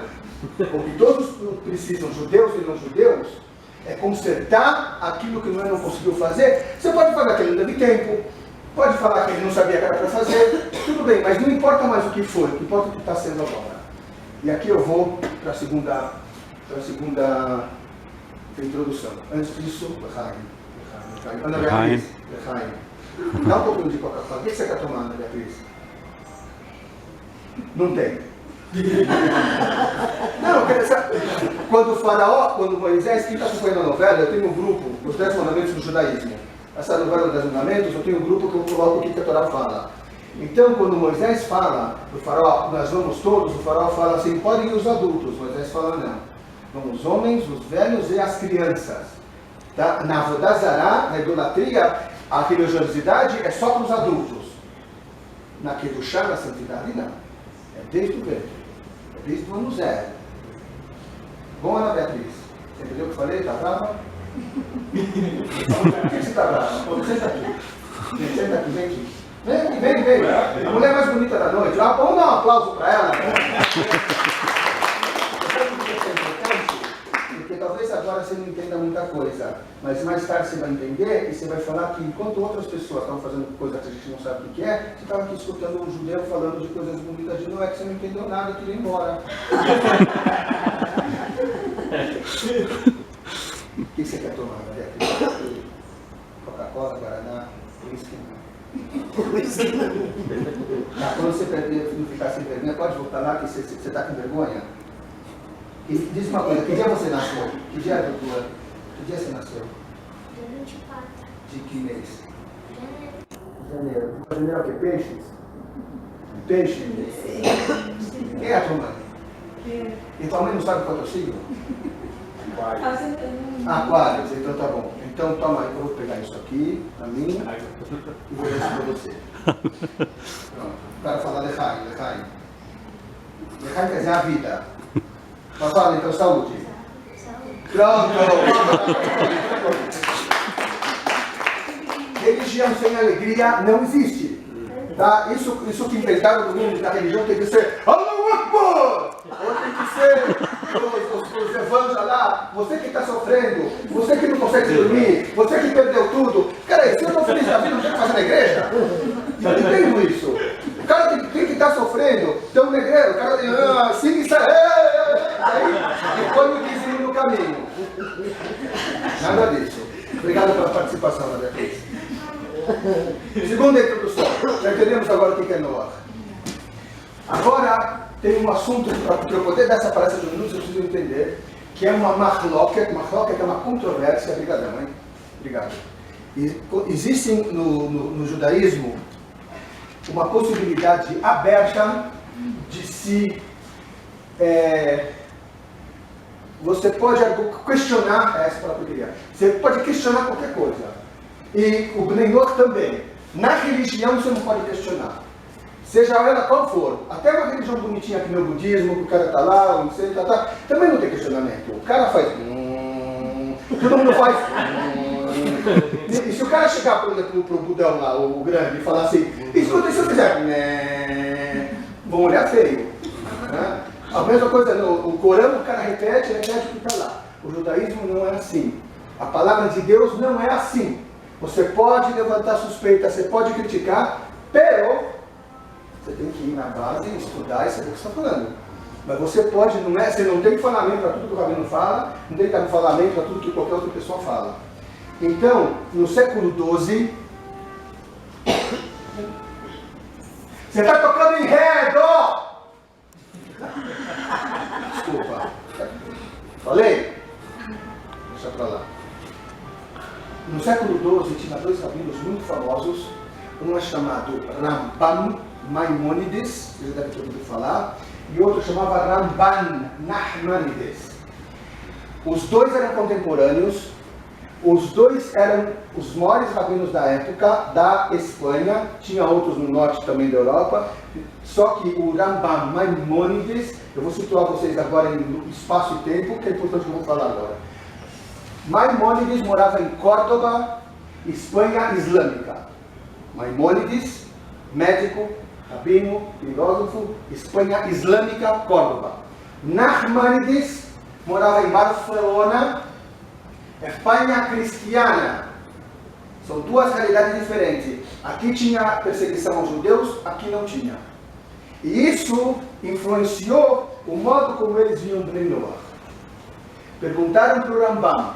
O que todos precisam, judeus e não judeus, é consertar aquilo que Noé não conseguiu fazer. Você pode falar que ele não teve tempo, pode falar que ele não sabia que era para fazer, tudo bem, mas não importa mais o que foi, o que importa é o que está sendo agora. E aqui eu vou para a segunda introdução. Antes disso, Ana Beatriz, dá um pouquinho de Coca-Cola. O que você quer tomar, Ana Beatriz? Não tem. Não, quando Moisés, quem está acompanhando a novela, eu tenho um grupo, os 10 mandamentos do judaísmo. Essa novela dos 10 mandamentos, eu tenho um grupo que eu coloco o que a Torá fala. Então, quando Moisés fala, o faraó, nós vamos todos, o faraó fala assim, podem ir os adultos, Moisés fala não. Vão os homens, os velhos e as crianças. Tá? Na Avodazará, na idolatria, a religiosidade é só para os adultos. Na Kedushá, na santidade, não. É desde o ventre. É desde o ano zero. Bom, Ana Beatriz, você entendeu o que eu falei? Está brava? Por que você está brava? Senta aqui. Senta aqui, vem aqui. Vem. A mulher mais bonita da noite. Vamos dar um aplauso para ela. Porque talvez agora você não entenda muita coisa, mas mais tarde você vai entender e você vai falar que enquanto outras pessoas estão fazendo coisas que a gente não sabe o que é, você estava aqui escutando um judeu falando de coisas bonitas de Noé que você não entendeu nada e queria ir embora. O que você quer tomar, Maria? Coca-Cola, Guaraná, whisky? Quando você não ficar sem vergonha, pode voltar lá que você está com vergonha? E diz uma coisa, que dia você nasceu? Que dia é do tua? Que dia você nasceu? Dia 24. De que mês? Janeiro. Janeiro é o que? Peixes? Peixe? Quem é a tua mãe? E tua mãe não sabe qual é o signo? Aquários, então tá bom. Então toma aí, eu vou pegar isso aqui, pra mim, e vou dar isso pra você. Pronto. O cara fala Lechaim. Lechaim quer dizer a vida. Mas fala então, saúde. Pronto. Religião sem alegria não existe. Tá? Isso que inventaram no mundo da religião tem que ser Allahu Akbar! Ou tem que ser os evangélicos lá, você que está sofrendo, você que não consegue dormir, você que perdeu tudo. Cara, se eu estou feliz da vida, não tem que fazer na igreja? Eu não entendo isso. O cara tem que estar sofrendo, tem um negreiro, o cara tem, siga isso aí, e põe o dízimo no caminho. Nada disso. Obrigado pela participação, Ana Beatriz. Segunda introdução. Já entendemos agora o que é Noah. Agora tem um assunto para eu poder dar essa palestra de minutos, eu preciso entender, que é uma mahloket é uma controvérsia. Obrigadão, hein? Obrigado. Existe no judaísmo uma possibilidade aberta de se você pode questionar essa própria. Você pode questionar qualquer coisa. E o Bnei Noach também. Na religião você não pode questionar. Seja ela qual for. Até uma religião bonitinha que nem o budismo, que o cara está lá, não sei, também não tem questionamento. O cara faz. O Todo mundo faz. E se o cara chegar pro Budão lá, o grande, e falar assim, escuta, se eu fizer, vão olhar feio. Né? A mesma coisa, no Corão o cara repete o que está lá. O judaísmo não é assim. A palavra de Deus não é assim. Você pode levantar suspeita, você pode criticar, pero você tem que ir na base, estudar e saber o que você está falando. Mas você pode, você não tem fundamento para tudo que o rabino fala, não tem fundamento para tudo que qualquer outra pessoa fala. Então, no século XII, você está tocando enredo! Desculpa. Falei? Deixa pra lá. No século XII tinha dois rabinos muito famosos. Um é chamado Rambam Maimônides, você já deve ter ouvido falar, e outro chamava Ramban Nachmanides. Os dois eram contemporâneos, os dois eram os maiores rabinos da época, da Espanha, tinha outros no norte também da Europa, só que o Rambam Maimônides, eu vou situar vocês agora em espaço e tempo, que é importante que eu vou falar agora. Maimônides morava em Córdoba, Espanha Islâmica. Maimônides, médico, rabino, filósofo, Espanha Islâmica, Córdoba. Nachmanides morava em Barcelona, Espanha cristiana. São duas realidades diferentes. Aqui tinha perseguição aos judeus, aqui não tinha. E isso influenciou o modo como eles viam Bnei Noach. Perguntaram para o Rambam,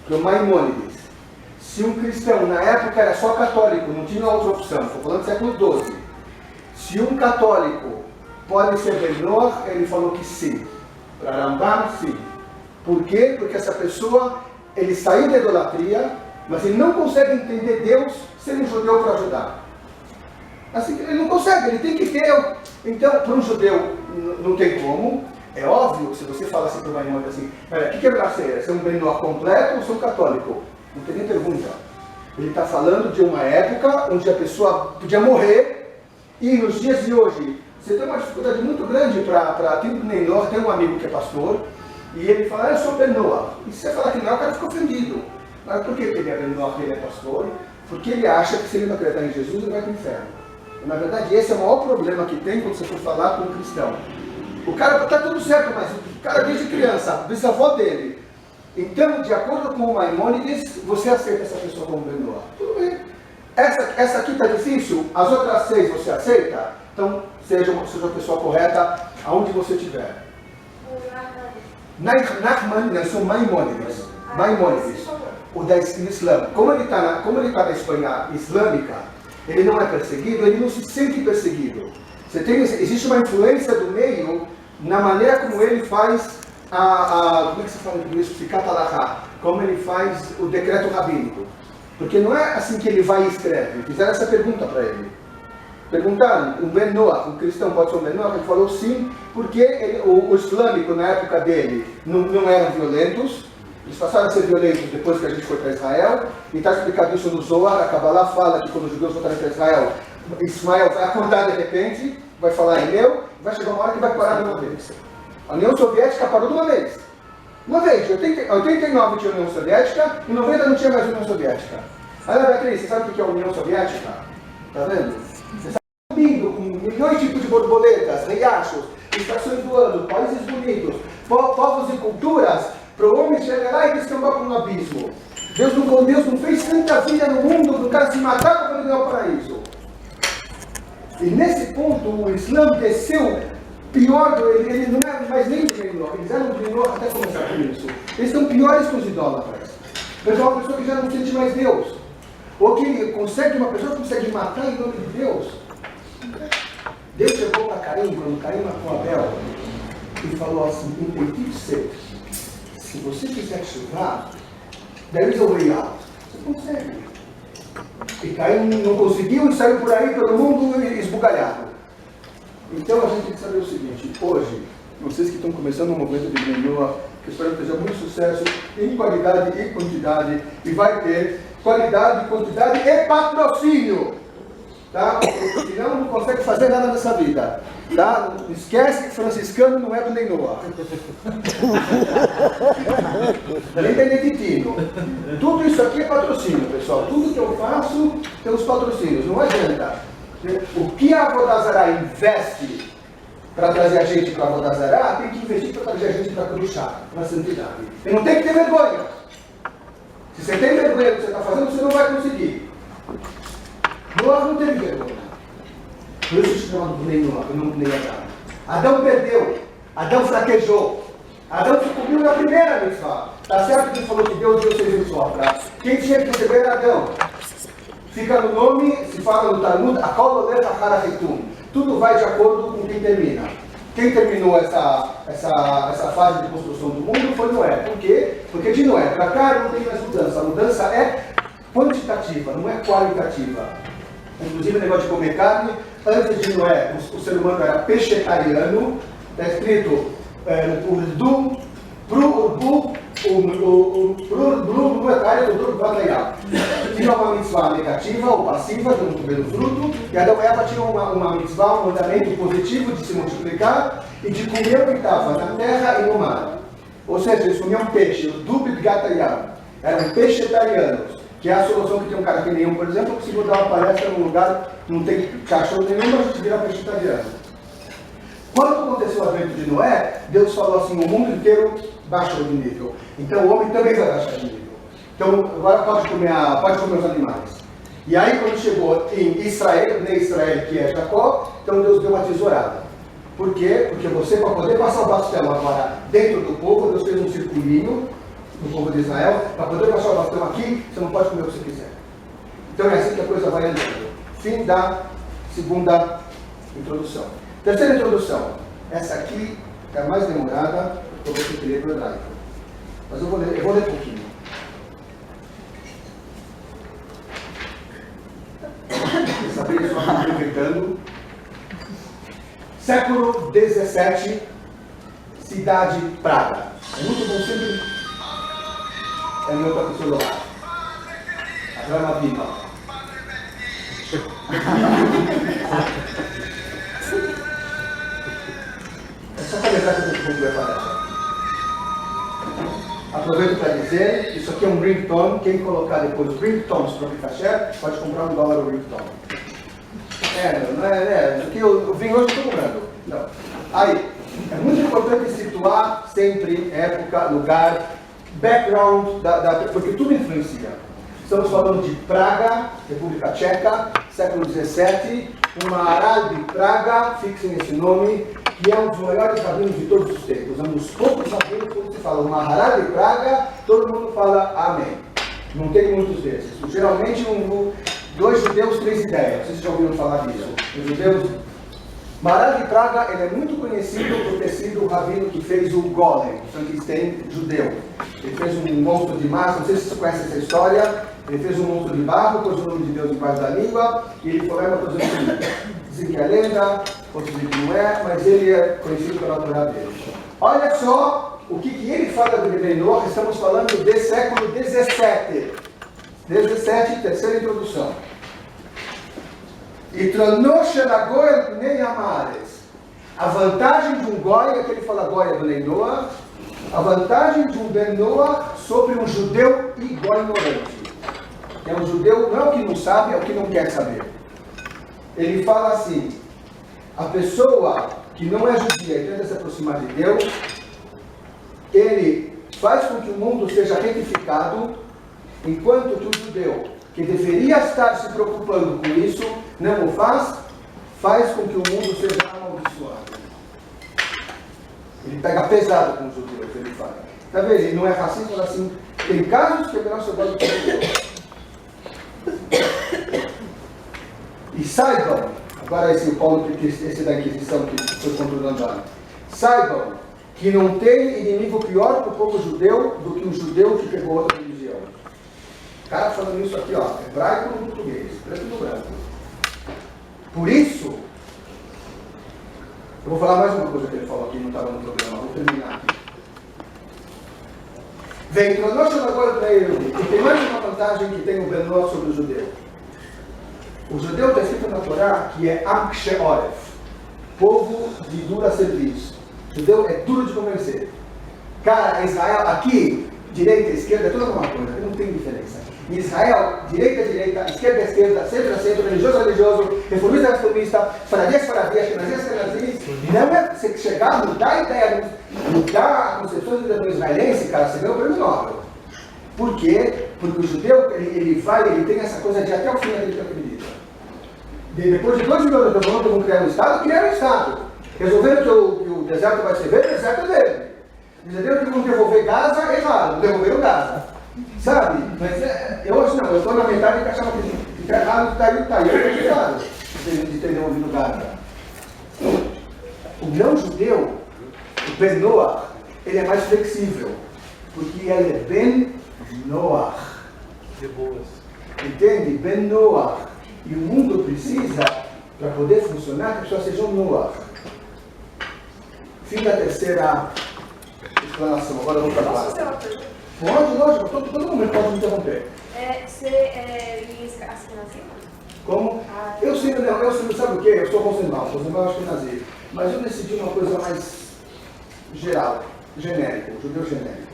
para o Maimônides, se um cristão na época era só católico, não tinha outra opção, estou falando do século XII. Se um católico pode ser Bnei Noach, ele falou que sim. Para Rambam, sim. Por quê? Porque essa pessoa, ele saiu da idolatria, mas ele não consegue entender Deus sendo um judeu para ajudar. Assim, ele não consegue, ele tem que ter. Então, para um judeu, não tem como. É óbvio, se você fala assim para o Maimônides assim, o que é melhor ser? Ser um Bnei Noach completo ou ser um católico? Não tem nem pergunta. Ele está falando de uma época onde a pessoa podia morrer, e nos dias de hoje, você tem uma dificuldade muito grande para ter um Bnei Noach. Tem um amigo que é pastor, e ele fala, eu sou Bnei Noach. E se você falar que não, o cara fica ofendido. Mas por que ele é Bnei Noach e ele é pastor? Porque ele acha que se ele não acreditar em Jesus, ele vai para o inferno. Na verdade, esse é o maior problema que tem quando você for falar com um cristão. O cara está tudo certo, mas o cara desde criança, bisavó dele. Então, de acordo com o Maimônides, você aceita essa pessoa como Bnei Noach. Tudo bem. Essa aqui está difícil, as outras 6 você aceita? Então, seja a pessoa correta aonde você estiver. Nachmanides são Maimônides. Maimônides, o da Islã. Como ele está na Espanha Islâmica, ele não é perseguido, ele não se sente perseguido. Existe uma influência do meio na maneira como ele faz como é que se fala em inglês? Como ele faz o decreto rabínico. Porque não é assim que ele vai e escreve. Fizeram essa pergunta para ele. Perguntaram, um Bnei Noach, um cristão pode ser um Bnei Noach? Ele falou sim, porque o islâmico na época dele não eram violentos. Eles passaram a ser violentos depois que a gente foi para Israel. E está explicado isso no Zohar. A Kabbalah fala que quando os judeus voltarem para Israel, Ismael vai acordar de repente, vai falar em meu, vai chegar uma hora que vai parar de uma vez. A União Soviética parou de uma vez. Uma vez, em 89 tinha União Soviética, em 90 não tinha mais União Soviética. Olha, Beatriz, você sabe o que é a União Soviética? Tá vendo? Você está subindo com milhões de tipos de borboletas, riachos, estações do ano, países bonitos, povos e culturas, para o homem chegar lá e descambar para um abismo. Deus não fez tanta vida no mundo do cara se matar para ganhar o paraíso. E nesse ponto o Islã desceu pior, ele não é mais nem Bnei Noach, eles eram Bnei Noach até começar com isso. Eles são piores que os idólatras. Mas é uma pessoa que já não sente mais Deus. Ou que uma pessoa consegue matar em nome de Deus. Deus chegou para Caim, quando Caim matou Abel, e falou assim, entendi você. Se você quiser chuvar, there is a way out. Você consegue. E Caim não conseguiu e saiu por aí todo mundo esbugalhado. Então a gente tem que saber o seguinte, hoje, vocês que estão começando um movimento de Bnei Noach, que espero que tenha muito sucesso em qualidade e quantidade, e vai ter qualidade, quantidade e patrocínio. tá? Senão não consegue fazer nada nessa vida, tá? Não esquece que franciscano não é do Neinoa. Nem beneditino. Tudo isso aqui é patrocínio, pessoal. Tudo que eu faço tem os patrocínios, não adianta. O que a Vodazara investe para trazer a gente para a Vodazara, tem que investir para trazer a gente para a Kurushá, para a santidade. E não tem que ter vergonha. Se você tem vergonha do que você está fazendo, você não vai conseguir. Noah não teve vergonha. Por isso se chama do Neinoa, não do Adão. Adão perdeu. Adão fraquejou. Adão se cobriu na primeira mitzvah. Está certo que ele falou que Deus deu 6 mitzvot para quem tinha que receber era Adão. Fica no nome, se fala no Talmud, Akol Olech Achar Hachitum. Tudo vai de acordo com quem termina. Quem terminou essa fase de construção do mundo foi Noé. Por quê? Porque de Noé para cá não tem mais mudança. A mudança é quantitativa, não é qualitativa. Inclusive o negócio de comer carne, antes de Noé, o ser humano era pescetariano. Está escrito tinha uma mitzvah negativa ou passiva, de não comer o fruto, e Adão e Eva tinham uma mitzvah, um mandamento positivo de se multiplicar e de comer o que estava na terra e no mar. Ou seja, eles comiam peixe, o dubit gatayam, eram pescetarianos, que é a solução que tem um cara que nenhum, por exemplo, que se for dar uma palestra num lugar não tem cachorro nenhum, mas a gente vira pescetariano. Quando aconteceu o advento de Noé, Deus falou assim, o mundo inteiro baixou de nível. Então o homem também vai baixar de nível. Então agora pode comer os animais. E aí quando chegou em Israel, nem Israel que é Jacó, então Deus deu uma tesourada. Por quê? Porque você, para poder passar o bastão agora dentro do povo, Deus fez um circulinho no povo de Israel, para poder passar o bastão aqui, você não pode comer o que você quiser. Então é assim que a coisa vai andando. Fim da segunda introdução. Terceira introdução. Essa aqui é a mais demorada, para você querer para o hebraico. Mas eu vou ler pouquinho. Saber só aproveitando. Século XVII, cidade Praga. É muito bom sempre. É meu capítulo lá. A drama viva. É só para lembrar que eu tenho que concluir a palestra. Aproveito para dizer, isso aqui é um ringtone. Quem colocar depois ringtones para o Picaché, pode comprar $1 o ringtone. Isso aqui eu vim hoje e estou comprando. Não. Aí, é muito importante situar sempre época, lugar, background, porque tudo influencia. Estamos falando de Praga, República Tcheca, século XVII, o Maharal de Praga, fixem esse nome, que é um dos maiores rabinos de todos os tempos. É um dos poucos rabinos, quando se fala o Maharal de Praga, todo mundo fala amém. Não tem muitos desses. Geralmente, 2 judeus, 3 ideias. Vocês já ouviram falar disso? Os judeus. Maharal de Praga, ele é muito conhecido por ter sido o rabino que fez o Golem, o Frankenstein judeu. Ele fez um monstro de massa, não sei se vocês conhecem essa história. Ele fez um monstro de barro, pôs o nome de Deus embaixo da língua, e ele foi lá para todos os dizem que é lenda, outros dizem que não é, mas ele é conhecido pela Torá dele. Olha só o que ele fala do Neinoa, estamos falando de século XVII. 17, terceira introdução. E tronosha da Goia nem amares. A vantagem de um Goia, que ele fala Goia do Neinoa, a vantagem de um Benoa sobre um judeu ignorante. É um judeu, não é o que não sabe, é o que não quer saber. Ele fala assim, a pessoa que não é judia e tenta se aproximar de Deus, ele faz com que o mundo seja retificado, enquanto que o judeu, que deveria estar se preocupando com isso, não o faz com que o mundo seja amaldiçoado. Ele pega pesado com os judeus, ele fala. Tá vendo? Ele não é racista, mas assim, tem casos que é melhor ser igual do que o E saibam, agora esse Paulo, esse da Inquisição que foi controlando lá, saibam que não tem inimigo pior para o povo judeu do que um judeu que pegou outra religião. O cara falando isso aqui, ó, hebraico no português, preto no branco. Por isso, eu vou falar mais uma coisa que ele falou aqui, não estava no programa, vou terminar aqui. Vem, nós agora para ele, e tem mais uma vantagem que tem o Benoa sobre o judeu. O judeu está escrito na Torá que é Am Sheoref, povo de dura serviço. O judeu é duro de convencer. Cara, Israel, aqui, direita, esquerda, é tudo a mesma coisa, não tem diferença. Em Israel, direita, esquerda, centro, religioso, reformista, faradia, ashkenazi. Não é você chegar, mudar a ideia, mudar a concepção do israelense, cara, você ganhou o prêmio Nobel. Por quê? Porque o judeu, ele tem essa coisa de até o fim daquele que acredita. Depois de 2 mil anos, falando que vão criar um Estado. Resolveram que o deserto vai ser verde, o deserto é verde. Resolveram que vão devolver Gaza, errado, não devolveram Gaza. Sabe? Mas eu acho não, eu estou na metade que achava que está errado, está aí, eu estou errado de ter devolvido Gaza. O não judeu, o Ben Noach, ele é mais flexível, porque ele é Ben Noach. De boas. Entende? Ben Noach. E o mundo precisa, para poder funcionar, que as pessoas sejam Noach. Fim da terceira explanação, agora eu vou para a Posso fazer uma quarta. pergunta? Pode, lógico, todo mundo pode me interromper. Você lia Ashkenazi? Como? Eu sempre, sabe o quê? Eu sou Rosenbaum eu acho que nazi. Mas eu decidi uma coisa mais geral, genérico, judeu genérico.